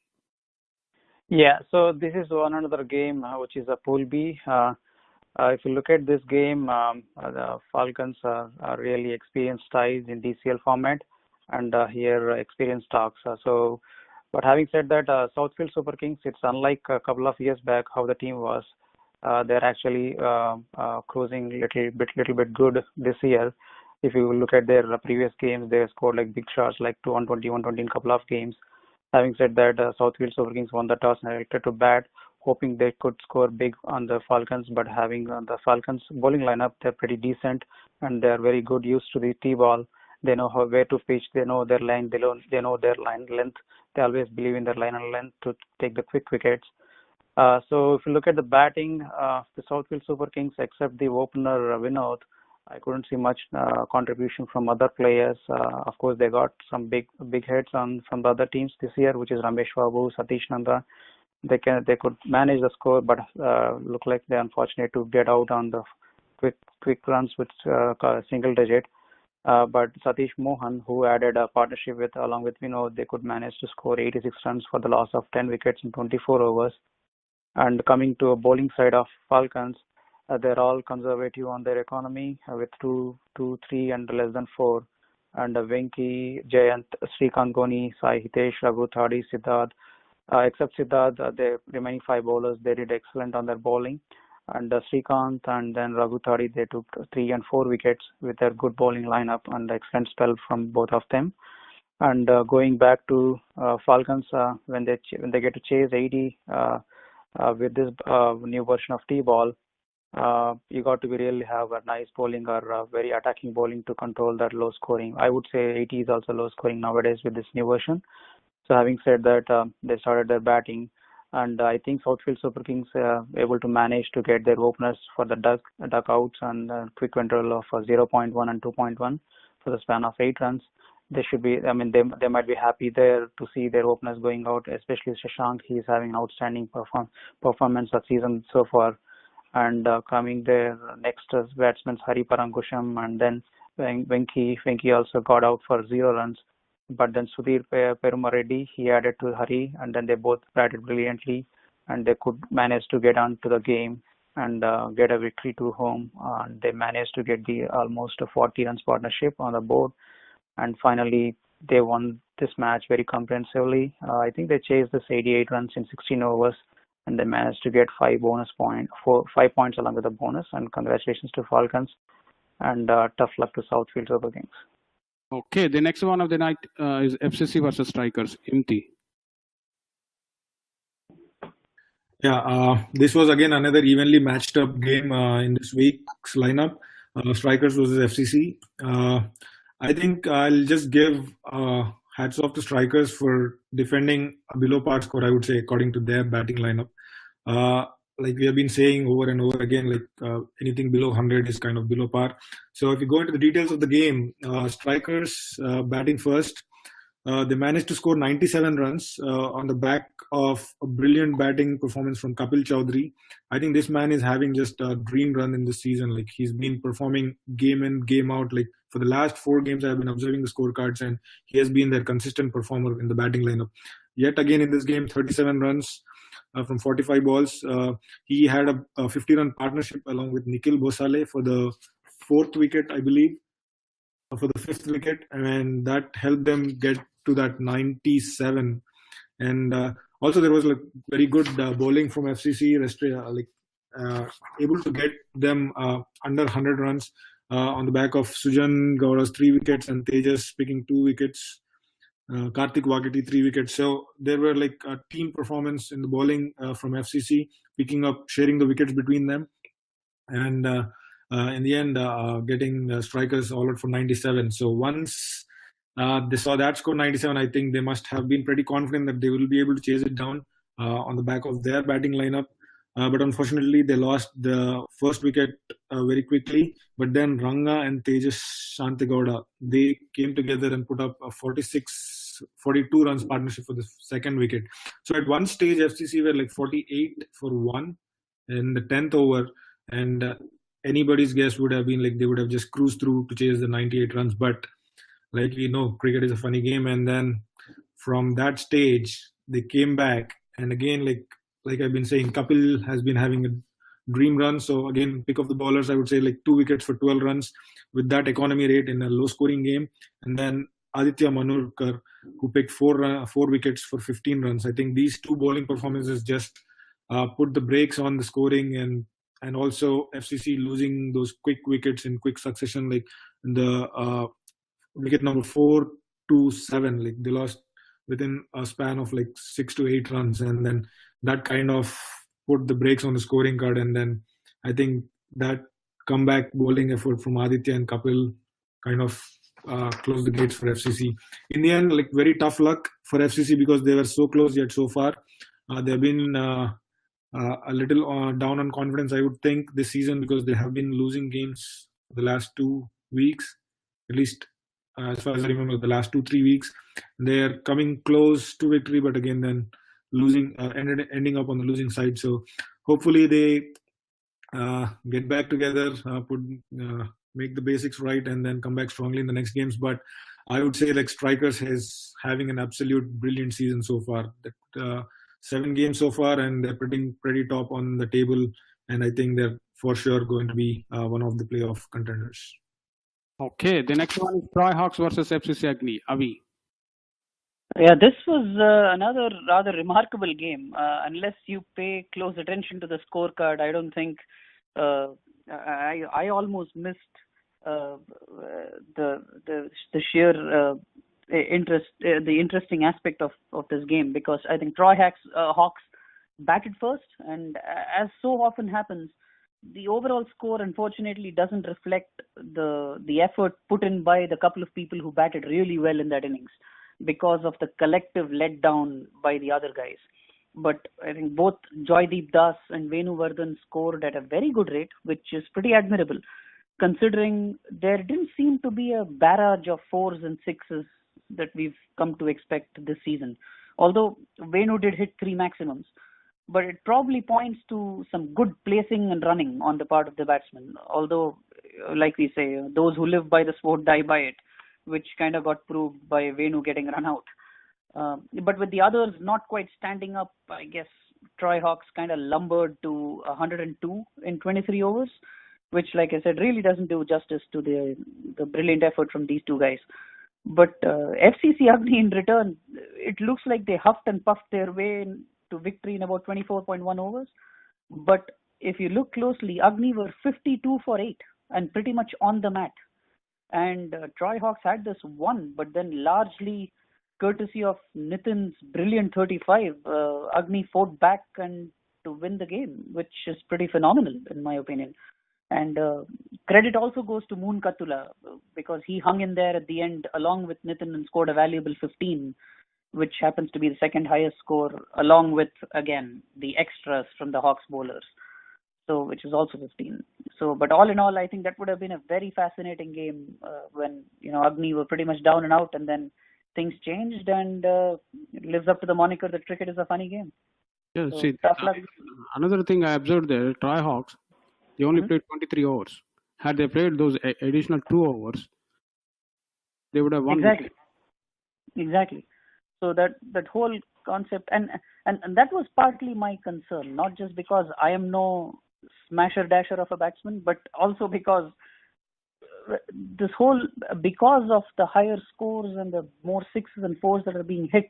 Yeah, so this is one another game which is a Pool B. If you look at this game, the Falcons are really experienced ties in DCL format, and here experienced talks. But having said that, Southfield Super Kings, it's unlike a couple of years back how the team was. They're actually cruising little bit good this year. If you look at their previous games, they scored like big shots, like 120 in a couple of games. Having said that, Southfield Super Kings won the toss and elected to bat, hoping they could score big on the Falcons. But having the Falcons bowling lineup, they're pretty decent and they're very good used to the T-ball. They know where to pitch. They know their line. They know their line length. They always believe in their line and length to take the quick wickets. So if you look at the batting, the Southfield Super Kings, except the opener Vinod, I couldn't see much contribution from other players. Of course, they got some big hits from the other teams this year, which is Ramesh Babu, Satish Nanda. They could manage the score, but look like they're unfortunate to get out on the quick runs with single digit. But Satish Mohan, who added a partnership along with Vinod, they could manage to score 86 runs for the loss of 10 wickets in 24 overs. And coming to a bowling side of Falcons, they're all conservative on their economy with 2, 3 and less than 4. And Venki, Jayant, Srikanth Goni, Sai Hitesh, Raghu, Thadi, Siddharth. Except Siddharth, the remaining 5 bowlers, they did excellent on their bowling. And Srikanth and then Raghu Thadi, they took 3 and 4 wickets with their good bowling lineup and excellent spell from both of them. And going back to Falcons, when they get to chase 80 with this new version of T-ball, you got to really have a nice bowling or very attacking bowling to control that low scoring. I would say 80 is also low scoring nowadays with this new version. So having said that, they started their batting, and I think Southfield Super Kings able to manage to get their openers for the duck outs and quick interval of 0.1 and 2.1 for the span of 8 runs. They should be. I mean, they might be happy there to see their openers going out, especially Shashank. He's having an outstanding performance of season so far. And coming there, next batsman Hari Parankusham, and then Venki also got out for 0 runs. But then Sudhir Perumal Reddy, he added to Hari, and then they both batted brilliantly, and they could manage to get on to the game and get a victory to home. And they managed to get the almost a 40 runs partnership on the board, and finally they won this match very comprehensively. I think they chased this 88 runs in 16 overs. And they managed to get 5 points along with the bonus. And congratulations to Falcons, and tough luck to Southfield Super Kings. Okay, the next one of the night is FCC versus Strikers. Imti. Yeah, this was again another evenly matched up game in this week's lineup. Strikers versus FCC. I think I'll just give hats off to Strikers for defending a below par score, I would say, according to their batting lineup. Like we have been saying over and over again, like anything below 100 is kind of below par. So if you go into the details of the game, Strikers batting first, they managed to score 97 runs on the back of a brilliant batting performance from Kapil Chowdhury. I think this man is having just a dream run in this season. Like he's been performing game in, game out. Like for the last 4 games, I've been observing the scorecards, and he has been their consistent performer in the batting lineup. Yet again in this game, 37 runs from 45 balls. He had a 50-run partnership along with Nikhil Bhosale for the 4th wicket, I believe, for the 5th wicket, and that helped them get to that 97. And also there was like very good bowling from FCC, able to get them under 100 runs on the back of Sujan Gaura's 3 wickets and Tejas picking 2 wickets. Karthik Wakiti 3 wickets. So there were like a team performance in the bowling from FCC, sharing the wickets between them. And in the end getting strikers all out for 97. So once they saw that score 97, I think they must have been pretty confident that they will be able to chase it down on the back of their batting lineup. But unfortunately, they lost the first wicket very quickly. But then Ranga and Tejas Shantigowda, they came together and put up a 42 runs partnership for the second wicket. So at one stage, FCC were like 48 for 1 in the 10th over. And anybody's guess would have been like they would have just cruised through to chase the 98 runs. But like we know, cricket is a funny game. And then from that stage, they came back. And again, like I've been saying, Kapil has been having a dream run. So again, pick of the bowlers, I would say like 2 wickets for 12 runs with that economy rate in a low scoring game. And then Aditya Manurkar, who picked 4 wickets for 15 runs. I think these 2 bowling performances just put the brakes on the scoring, and also FCC losing those quick wickets in quick succession, like the wicket number 4 to 7, like they lost within a span of like 6 to 8 runs, and then that kind of put the brakes on the scoring card. And then I think that comeback bowling effort from Aditya and Kapil kind of closed the gates for FCC. In the end, like very tough luck for FCC because they were so close yet so far. They've been a little down on confidence, I would think, this season because they have been losing games the last 2 weeks, at least as far as I remember, the last 2-3 weeks. They're coming close to victory, but again, then losing, ending up on the losing side. So hopefully they get back together, make the basics right, and then come back strongly in the next games. But I would say like Strikers is having an absolute brilliant season so far. 7 games so far, and they're pretty top on the table. And I think they're for sure going to be one of the playoff contenders. Okay, the next one is Troy Hawks versus FCC Agni. Avi. Yeah, this was another rather remarkable game. Unless you pay close attention to the scorecard, I don't think I almost missed the sheer interest, the interesting aspect of this game, because I think Troy Hawks batted first, and as so often happens, the overall score unfortunately doesn't reflect the effort put in by the couple of people who batted really well in that innings, because of the collective letdown by the other guys. But I think both Joydeep Das and Venu Vardhan scored at a very good rate, which is pretty admirable, considering there didn't seem to be a barrage of 4s and 6s that we've come to expect this season. Although Venu did hit 3 maximums, but it probably points to some good placing and running on the part of the batsman. Although, like we say, those who live by the sport die by it, which kind of got proved by Venu getting run out. But with the others not quite standing up, I guess Troy Hawks kind of lumbered to 102 in 23 overs, which, like I said, really doesn't do justice to the brilliant effort from these 2 guys. But FCC Agni in return, it looks like they huffed and puffed their way to victory in about 24.1 overs. But if you look closely, Agni were 52 for 8 and pretty much on the mat. And Troy Hawks had this 1, but then largely courtesy of Nitin's brilliant 35, Agni fought back and to win the game, which is pretty phenomenal in my opinion. And credit also goes to Moon Katula, because he hung in there at the end along with Nitin and scored a valuable 15, which happens to be the second highest score, along with, again, the extras from the Hawks bowlers, so which is also 15. So, but all in all, I think that would have been a very fascinating game when, Agni were pretty much down and out, and then things changed, and it lives up to the moniker that cricket is a funny game. Yeah, So, see, tough luck. another thing I observed there, Troy Hawks, they only played 23 overs. Had they played those additional 2 overs, they would have won. Exactly. So that whole concept, and that was partly my concern, not just because I am no smasher dasher of a batsman, but also because because of the higher scores and the more 6s and 4s that are being hit.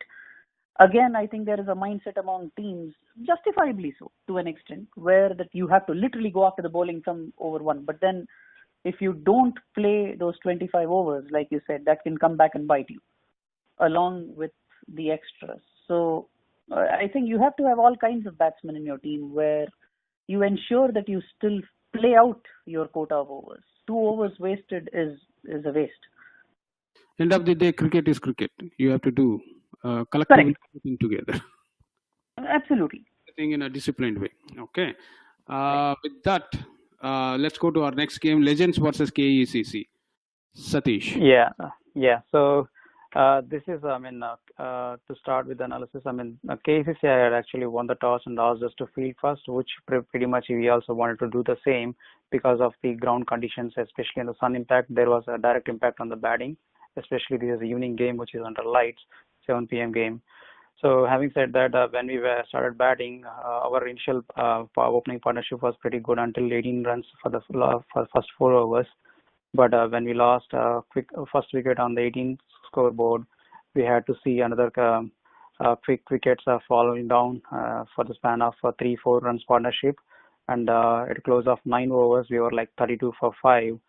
Again, I think there is a mindset among teams, justifiably so to an extent, where that you have to literally go after the bowling from over 1. But then if you don't play those 25 overs, like you said, that can come back and bite you along with the extras. So I think you have to have all kinds of batsmen in your team where you ensure that you still play out your quota of overs. 2 overs wasted is a waste. End of the day, cricket is cricket. You have to do collectively together. Absolutely. I think in a disciplined way. Okay. With that, let's go to our next game: Legends versus KECC. Satish. Yeah. So this is, to start with the analysis, KCC had actually won the toss and asked us to field first, which pretty much we also wanted to do the same because of the ground conditions, especially in the sun impact. There was a direct impact on the batting, especially this is an evening game, which is under lights, 7 p.m. game. So having said that, when we started batting, our initial opening partnership was pretty good until 18 runs for the first 4 overs. But when we lost first wicket on the 18th scoreboard, we had to see another quick wickets following down for the span of 3-4 runs partnership. And at close of 9 overs, we were like 32 for 5.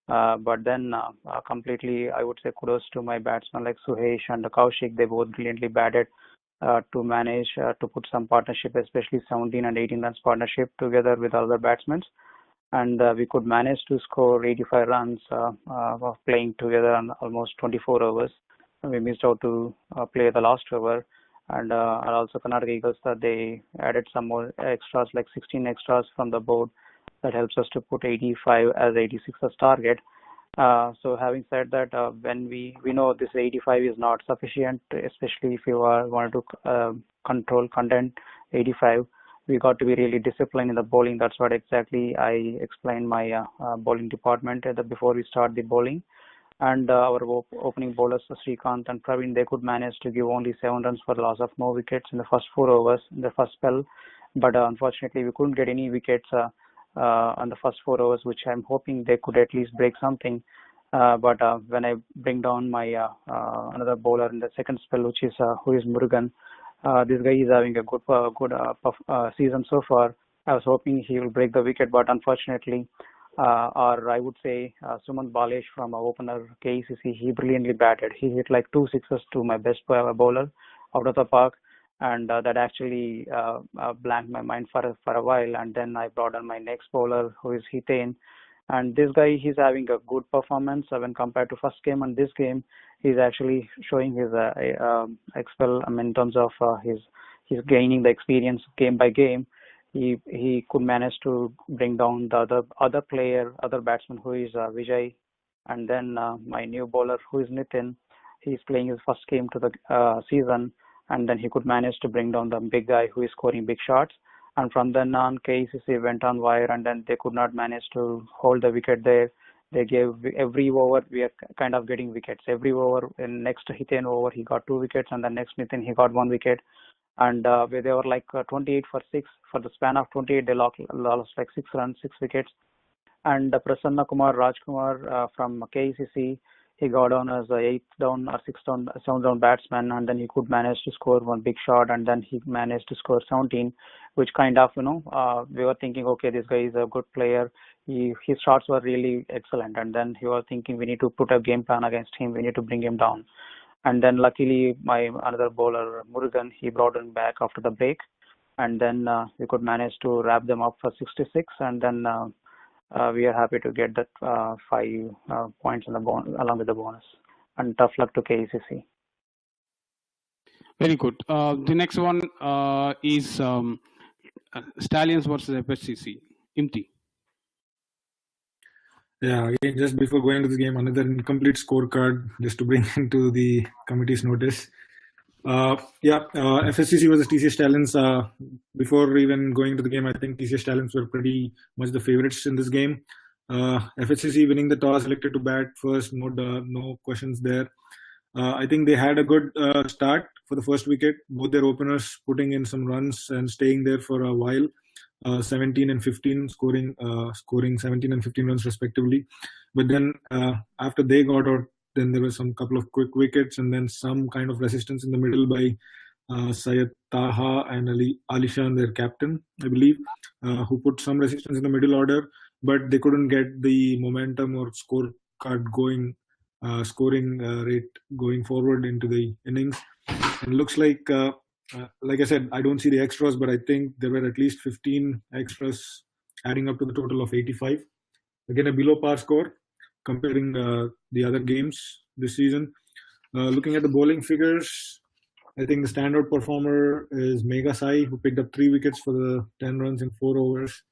But then completely, I would say kudos to my batsmen like Suhesh and Kaushik. They both brilliantly batted to manage to put some partnership, especially 17 and 18 runs partnership together with other batsmen. And we could manage to score 85 runs of playing together on almost 24 overs. We missed out to play the last over. And also Karnataka Eagles, they added some more extras, like 16 extras from the board. That helps us to put 85 as 86 as target. So having said that, when we know this 85 is not sufficient, especially if you wanted to contain 85, we got to be really disciplined in the bowling. That's what exactly I explained my bowling department before we start the bowling. And our opening bowlers, Srikanth and Praveen, they could manage to give only 7 runs for the loss of no wickets in the first 4 overs in the first spell. But unfortunately, we couldn't get any wickets on the first 4 overs, which I'm hoping they could at least break something. But when I bring down my another bowler in the second spell, which is who is Murugan, this guy is having a good season so far. I was hoping he will break the wicket, but unfortunately, or I would say Sumant Balesh from opener KECC, he brilliantly batted. He hit like 2 sixes to my best bowler out of the park, and that actually blanked my mind for a while. And then I brought on my next bowler, who is Hiten, and this guy, he's having a good performance when compared to first game. And this game, he's actually showing his expel. In terms of he's gaining the experience game by game. He could manage to bring down the other batsman, who is Vijay, and then my new bowler, who is Nitin. He's playing his first game to the season, and then he could manage to bring down the big guy who is scoring big shots. And from then on, KECC went on wire, and then they could not manage to hold the wicket there. They gave every over, we are kind of getting wickets. Every over, in next Hiten over, he got 2 wickets, and the next Nitin, he got 1 wicket. And they were like 28 for 6. For the span of 28, they lost like 6 runs, 6 wickets. And Prasanna Kumar Rajkumar from KECC, he got on as a 8th down or 6th down, 7th down batsman, and then he could manage to score 1 big shot, and then he managed to score 17, which kind of, we were thinking, okay, this guy is a good player. His shots were really excellent, and then he was thinking we need to put a game plan against him. We need to bring him down. And then luckily, my another bowler, Murugan, he brought him back after the break, and then we could manage to wrap them up for 66, and then we are happy to get that 5 points in the along with the bonus. And tough luck to KECC. Very good. The next one is Stallions versus FSCC. Imti. Yeah, again, just before going into the game, another incomplete scorecard just to bring into the committee's notice. FSCC versus TCS Stallions. Before even going to the game, I think TCS Stallions were pretty much the favorites in this game. FSCC winning the toss, elected to bat first, no questions there. I think they had a good start for the first wicket. Both their openers putting in some runs and staying there for a while. 17 and 15, scoring 17 and 15 runs respectively. But then after they got out, then there were some couple of quick wickets, and then some kind of resistance in the middle by Syed Taha and Alishan, their captain, I believe, who put some resistance in the middle order, but they couldn't get the momentum or scorecard going, scoring rate going forward into the innings. And looks like I said, I don't see the extras, but I think there were at least 15 extras adding up to the total of 85. Again, a below par score comparing the other games this season. Looking at the bowling figures, I think the standout performer is Mega Sai, who picked up 3 wickets for the 10 runs in 4 overs,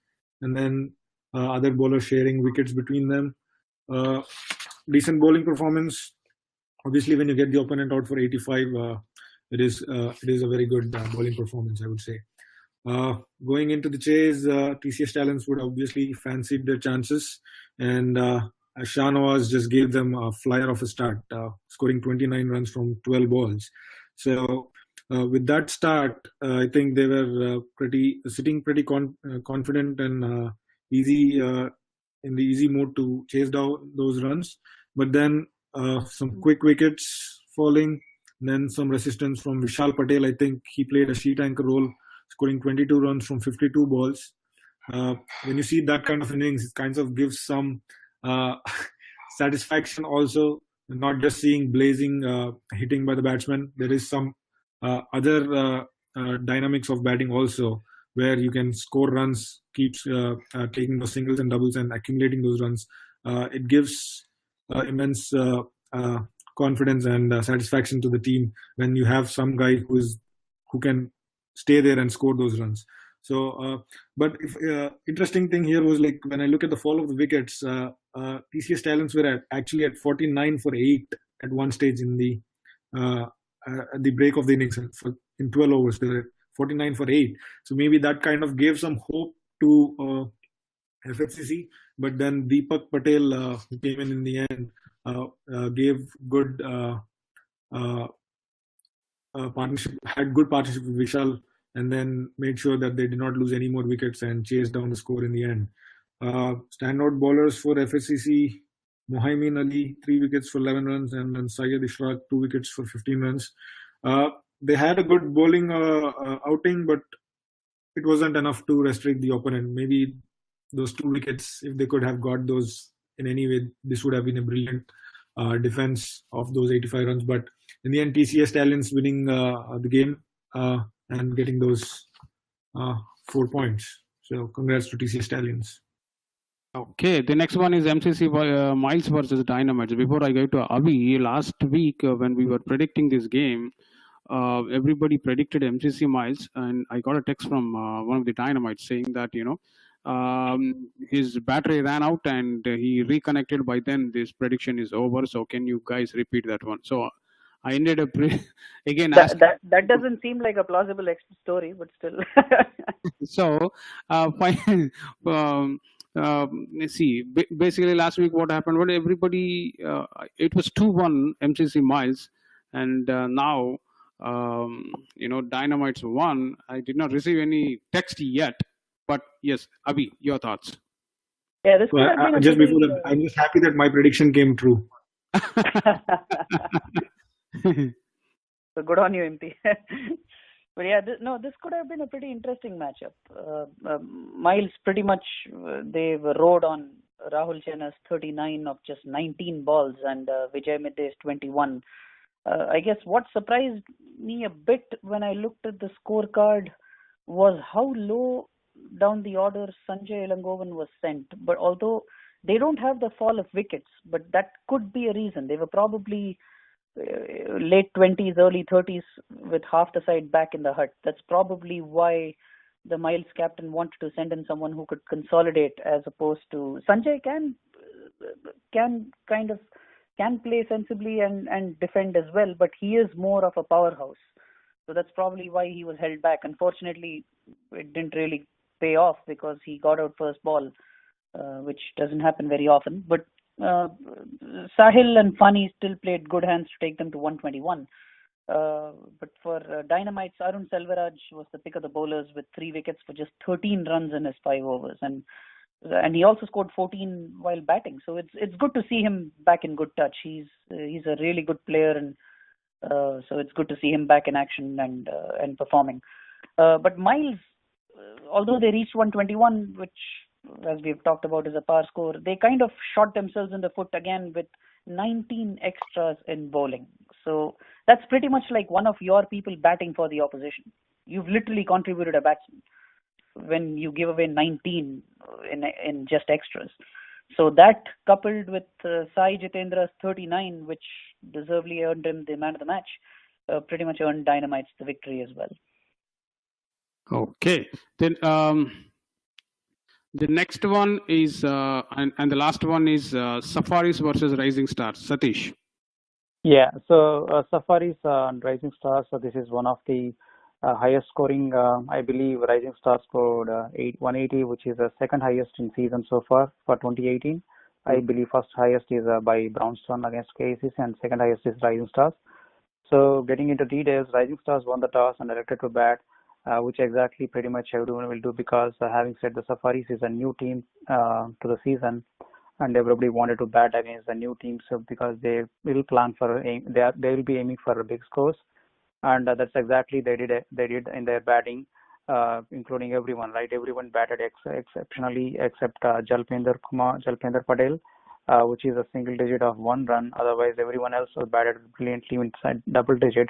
and then other bowlers sharing wickets between them. Decent bowling performance. Obviously, when you get the opponent out for 85, it is a very good bowling performance, I would say. Going into the chase, TCS Talents would obviously fancied their chances, and Shahnawaz just gave them a flyer of a start, scoring 29 runs from 12 balls. So with that start, I think they were sitting pretty confident and easy in the easy mode to chase down those runs. But then some quick wickets falling, then some resistance from Vishal Patel. I think he played a sheet anchor role, scoring 22 runs from 52 balls. When you see that kind of innings, it kind of gives some satisfaction also, not just seeing blazing hitting by the batsman. There is some other dynamics of batting also, where you can score runs, keeps taking those singles and doubles and accumulating those runs. It gives immense confidence and satisfaction to the team when you have some guy who can stay there and score those runs. So, but interesting thing here was, like, when I look at the fall of the wickets, TCS Talents were actually at 49 for 8 at one stage in the at the break of the innings. In 12 overs, they were 49 for 8. So maybe that kind of gave some hope to FFCC. But then Deepak Patel, who came in the end, gave good partnership, had good partnership with Vishal, and then made sure that they did not lose any more wickets and chased down the score in the end. Standout bowlers for FSCC: Mohammad Ali, 3 wickets for 11 runs, and then Syed Ishraq, 2 wickets for 15 runs. They had a good bowling outing, but it wasn't enough to restrict the opponent. Maybe those 2 wickets, if they could have got those in any way, this would have been a brilliant defense of those 85 runs. But in the end, TCS Talents winning the game and getting those 4 points. So congrats to TCS Talents. Okay, the next one is MCC Miles versus Dynamites. Before I go to Avi, last week when we were predicting this game, everybody predicted MCC Miles, and I got a text from one of the Dynamites saying that, his battery ran out and he reconnected. By then this prediction is over. So can you guys repeat that one? So I ended up again asking. That doesn't seem like a plausible story, but still. So see, basically last week what happened? Well, everybody, it was 2-1 MCC Miles, and now Dynamites won. I did not receive any text yet, but yes, Abhi, your thoughts? Yeah, this just before that, I'm just happy that my prediction came true. So good on you, Imti. But yeah, this could have been a pretty interesting matchup. Miles pretty much they rode on Rahul Chena's 39 of just 19 balls and Vijay Midde's 21. I guess what surprised me a bit when I looked at the scorecard was how low down the order Sanjay Ilangovan was sent. But although they don't have the fall of wickets, but that could be a reason. They were probably late 20s, early 30s with half the side back in the hut. That's probably why the Miles captain wanted to send in someone who could consolidate, as opposed to Sanjay can play sensibly and defend as well, but he is more of a powerhouse. So that's probably why he was held back. Unfortunately, it didn't really pay off because he got out first ball, which doesn't happen very often. But Sahil and Fani still played good hands to take them to 121. But for Dynamites, Arun Selvaraj was the pick of the bowlers with 3 wickets for just 13 runs in his 5 overs. And he also scored 14 while batting. So it's good to see him back in good touch. He's a really good player, and so it's good to see him back in action and performing. But Miles, although they reached 121, which, as we've talked about, is a par score, they kind of shot themselves in the foot again with 19 extras in bowling. So that's pretty much like one of your people batting for the opposition. You've literally contributed a batsman. when you give away 19 in just extras. So that coupled with Sai Jitendra's 39, which deservedly earned him the man of the match, pretty much earned Dynamites the victory as well. Okay. Then the next one is, and the last one is Safaris versus Rising Stars. Satish. Yeah, so Safaris and Rising Stars, so this is one of the highest scoring, I believe Rising Stars scored 180, which is the second highest in season so far for 2018. I believe first highest is by Brownstone against KCC and second highest is Rising Stars. So getting into details, Rising Stars won the toss and elected to bat, which exactly pretty much everyone will do because having said the Safaris is a new team to the season and everybody wanted to bat against the new team, so because they will plan for they will be aiming for big scores, and that's exactly they did in their batting, including everyone, right? Everyone batted exceptionally except Jalpinder Patel, which is a single digit of 1 run. Otherwise, everyone else was batted brilliantly inside double digit,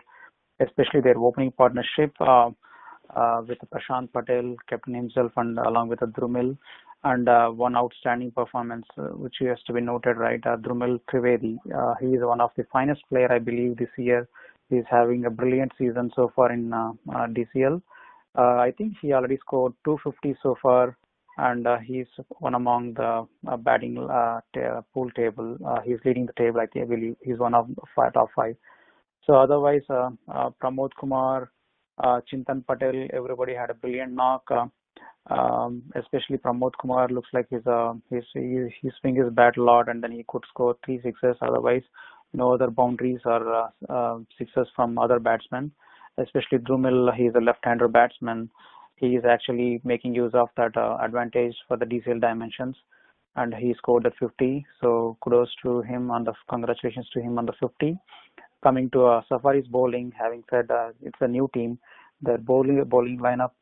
especially their opening partnership with Prashant Patel, captain himself, and along with Drumil. And one outstanding performance, which has to be noted, right? Drumil Trivedi. He is one of the finest player, I believe, this year. He's having a brilliant season so far in DCL. I think he already scored 250 so far, and he's one among the batting pool table. He's leading the table, I believe. He's one of the top 5. So otherwise, Pramod Kumar, Chintan Patel, everybody had a brilliant knock. Especially Pramod Kumar looks like he swing his bat a lot, and then he could score 3 sixes. Otherwise, no other boundaries or sixes from other batsmen. Especially Drumil, he's a left-hander batsman. He is actually making use of that advantage for the DCL dimensions, and he scored at 50. So kudos to him congratulations to him on the 50. Coming to Safari's bowling, having said it's a new team. Their bowling lineup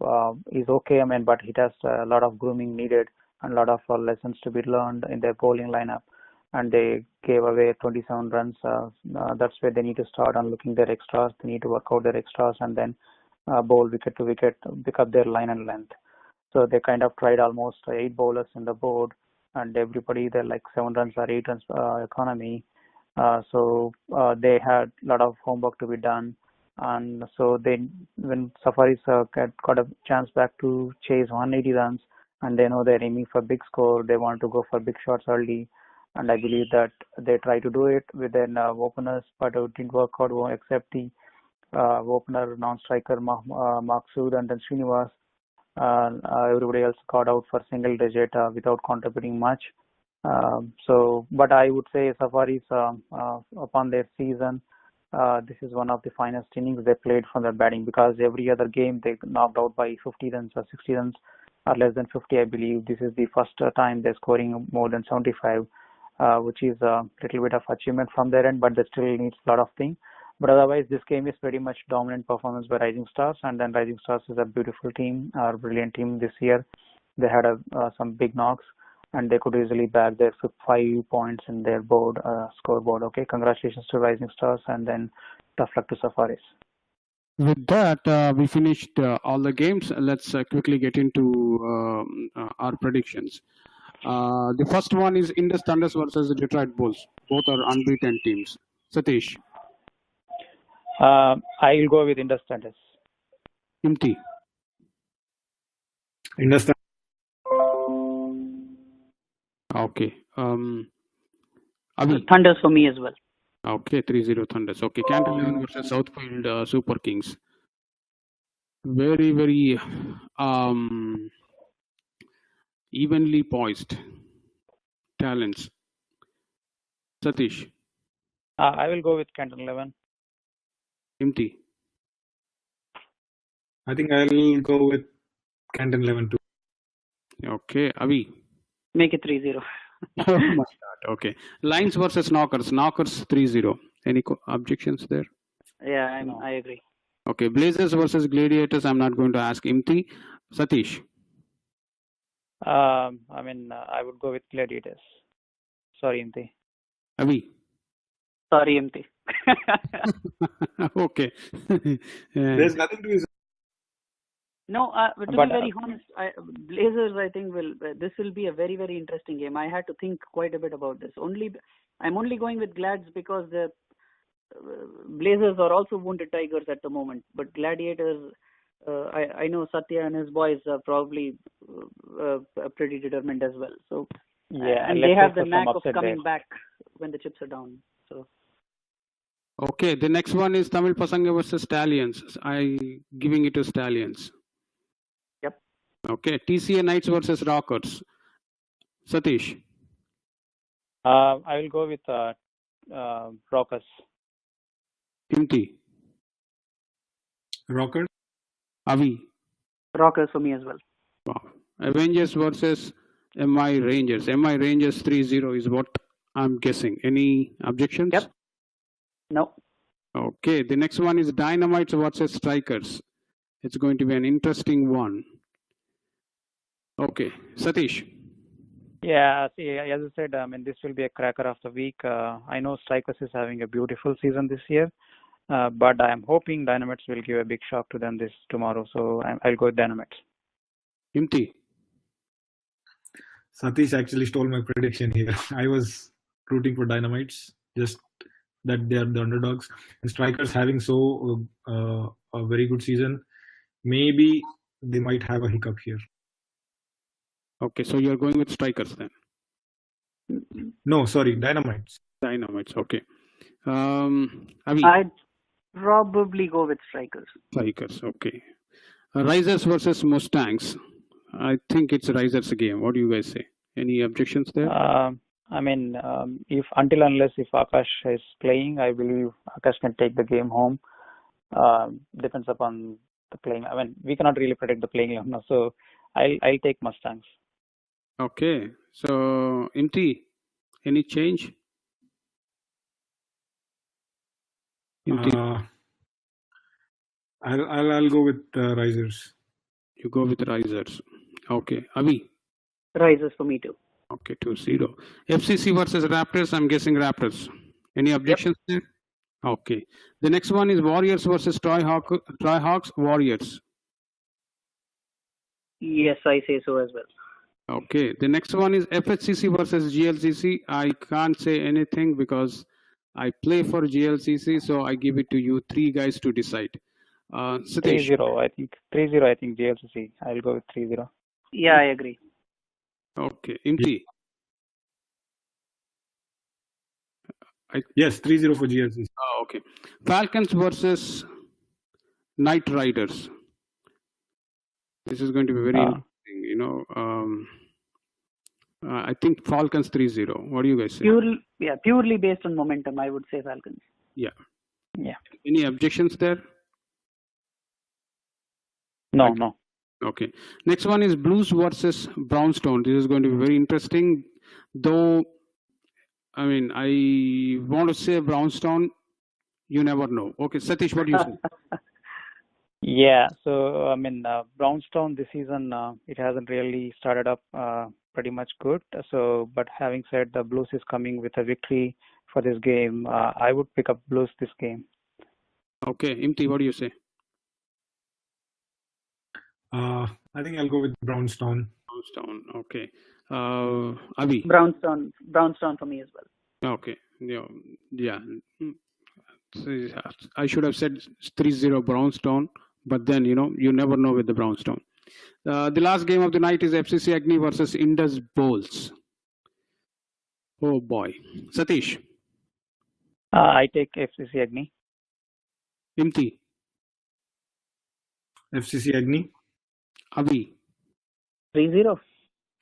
is okay, but it has a lot of grooming needed and a lot of lessons to be learned in their bowling lineup. And they gave away 27 runs. That's where they need to start on looking their extras. They need to work out their extras and then bowl wicket to wicket, pick up their line and length. So they kind of tried almost 8 bowlers in the board, and everybody they're like 7 runs or 8 runs economy. So they had a lot of homework to be done. And so when Safaris got a chance back to chase 180 runs, and they know they're aiming for big score, they want to go for big shots early, and I believe that they try to do it with their openers, but it didn't work out except the opener non-striker Maksud and then Srinivas. Everybody else got out for single digit without contributing much. But I would say Safaris upon their season, this is one of the finest innings they played from their batting, because every other game they knocked out by 50 runs or 60 runs or less than 50. I believe this is the first time they're scoring more than 75, which is a little bit of achievement from their end, but they still needs a lot of things. But otherwise, this game is pretty much dominant performance by Rising Stars, and then Rising Stars is a beautiful team, a brilliant team this year. They had some big knocks, and they could easily bag their 5 points in their scoreboard. Okay, congratulations to Rising Stars, and then tough luck to Safaris. With that, we finished all the games. Let's quickly get into our predictions. The first one is Indus Thunders versus the Detroit Bulls. Both are unbeaten teams. Satish. I will go with Indus Thunders. Imti. Indus Thunders. Okay. Avi. Thunders for me as well. Okay, 3-0 Thunders. Okay, Canton 11 versus Southfield Super Kings. Very, very evenly poised talents. Satish. I will go with Canton 11. Imti. I think I'll go with Canton 11 too. Okay, Avi. Make it 3-0. Oh my God. Okay. Lions versus Knockers. Knockers 3-0. Any objections there? Yeah, I agree. Okay. Blazers versus Gladiators. I'm not going to ask Imti. Satish. I would go with Gladiators. Sorry, Imti. Avi. Sorry, Imti. Okay. There's nothing to No, but to But be very honest, Blazers, I think this will be a very, very interesting game. I had to think quite a bit about this. I'm only going with Glads because the Blazers are also wounded tigers at the moment. But Gladiators, I know Satya and his boys are probably pretty determined as well. So yeah, and let's they have hope the for some knack of upset coming there. back when the chips are down. So Okay, the next one is Tamil Pasanga versus Stallions. I giving it to Stallions. yep. Okay, TCA Knights versus Rockers. Satish. I will go with Rockers. Imti. Rockers. Avi. Rockers for me as well. Wow. Avengers versus MI Rangers. MI Rangers 3-0 is what I'm guessing. Any objections? Yep. No. Okay, the next one is Dynamites versus Strikers. It's going to be an interesting one. Okay, Satish. Yeah, see, as I said, this will be a cracker of the week. I know Strikers is having a beautiful season this year, but I am hoping Dynamites will give a big shock to them tomorrow. So I'll go with Dynamites. Imti. Satish actually stole my prediction here. I was rooting for Dynamites, just that they are the underdogs. And Strikers having a very good season, maybe they might have a hiccup here. Okay, so you're going with Strikers then? No, sorry, Dynamites. Dynamites, okay. Avi. I'd probably go with Strikers. Strikers, okay. Risers versus Mustangs. I think it's Risers game. What do you guys say? Any objections there? If Akash is playing, I believe Akash can take the game home. Depends upon the playing. We cannot really predict the playing now, so I'll take Mustangs. Okay, so Imti, any change? I'll go with Risers. You go with Risers. Okay, Avi. Risers for me too. Okay, 2-0. FCC versus Raptors. I'm guessing Raptors. Any objections there? Okay. The next one is Warriors versus Tri-Hawks. Warriors. Yes, I say so as well. Okay. The next one is FHCC versus GLCC. I can't say anything because I play for GLCC, so I give it to you three guys to decide. Satish. 3-0, I think. 3-0, I think GLCC. I'll go with 3-0. Yeah, I agree. Okay. Imti. Yes, 3-0 for GLCC. Okay. Falcons versus Knight Riders. This is going to be very interesting. I think Falcons 3-0. What do you guys say? Purely based on momentum, I would say Falcons. Yeah. Yeah. Any objections there? No. Okay. Next one is Blues versus Brownstone. This is going to be very interesting. Though, I want to say Brownstone. You never know. Okay, Satish, what do you say? Yeah, so Brownstone this season it hasn't really started up pretty much good. So, but having said, the Blues is coming with a victory for this game. I would pick up Blues this game. Okay, Imti, what do you say? I think I'll go with Brownstone. Brownstone, okay. Avi? Brownstone for me as well. Okay, yeah. I should have said 3-0 Brownstone, but then, you never know with the Brownstone. The last game of the night is FCC Agni versus Indus Bowls. Oh boy. Satish? I take FCC Agni. Imti? FCC Agni. Avi? 3-0.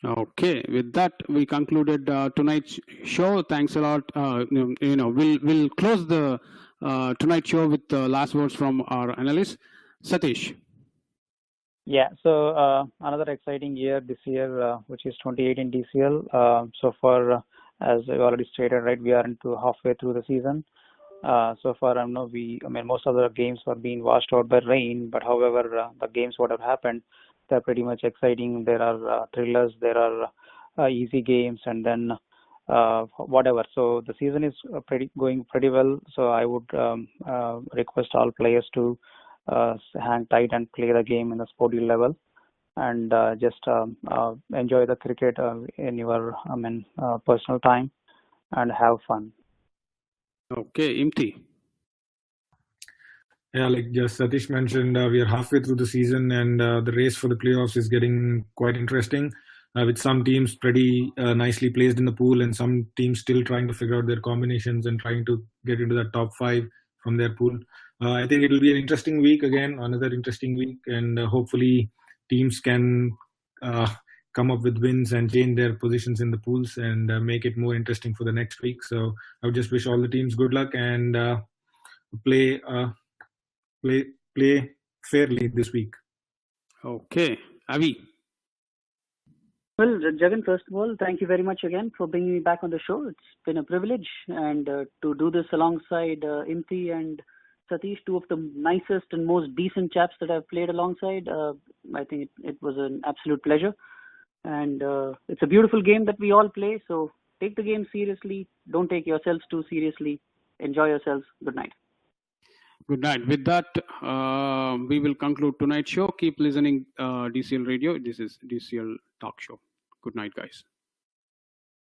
Okay, with that we concluded tonight's show. Thanks a lot. We'll close the tonight's show with last words from our analyst, Satish. Yeah, so another exciting year this year, which is 2018 DCL. So far, as I already stated, right, we are into halfway through the season. So far, most of the games were being washed out by rain, but however, the games what have happened, they're pretty much exciting. There are thrillers, there are easy games, and then whatever. So the season is going pretty well. So I would request all players to hang tight and play the game in a sporty level, and just enjoy the cricket in your personal time and have fun. Okay, Imti. Yeah, like just Satish mentioned, we are halfway through the season, and the race for the playoffs is getting quite interesting, with some teams pretty nicely placed in the pool and some teams still trying to figure out their combinations and trying to get into the top 5 from their pool. I think it will be an interesting week again, another interesting week, and hopefully teams can come up with wins and change their positions in the pools and make it more interesting for the next week. So I would just wish all the teams good luck and play fairly this week. Okay, Avi. Well, Jagan, first of all, thank you very much again for bringing me back on the show. It's been a privilege, and to do this alongside Imti and Satish, two of the nicest and most decent chaps that I've played alongside. I think it was an absolute pleasure, and it's a beautiful game that we all play. So take the game seriously. Don't take yourselves too seriously. Enjoy yourselves. Good night. Good night. With that, we will conclude tonight's show. Keep listening DCL Radio. This is DCL Talk Show. Good night, guys.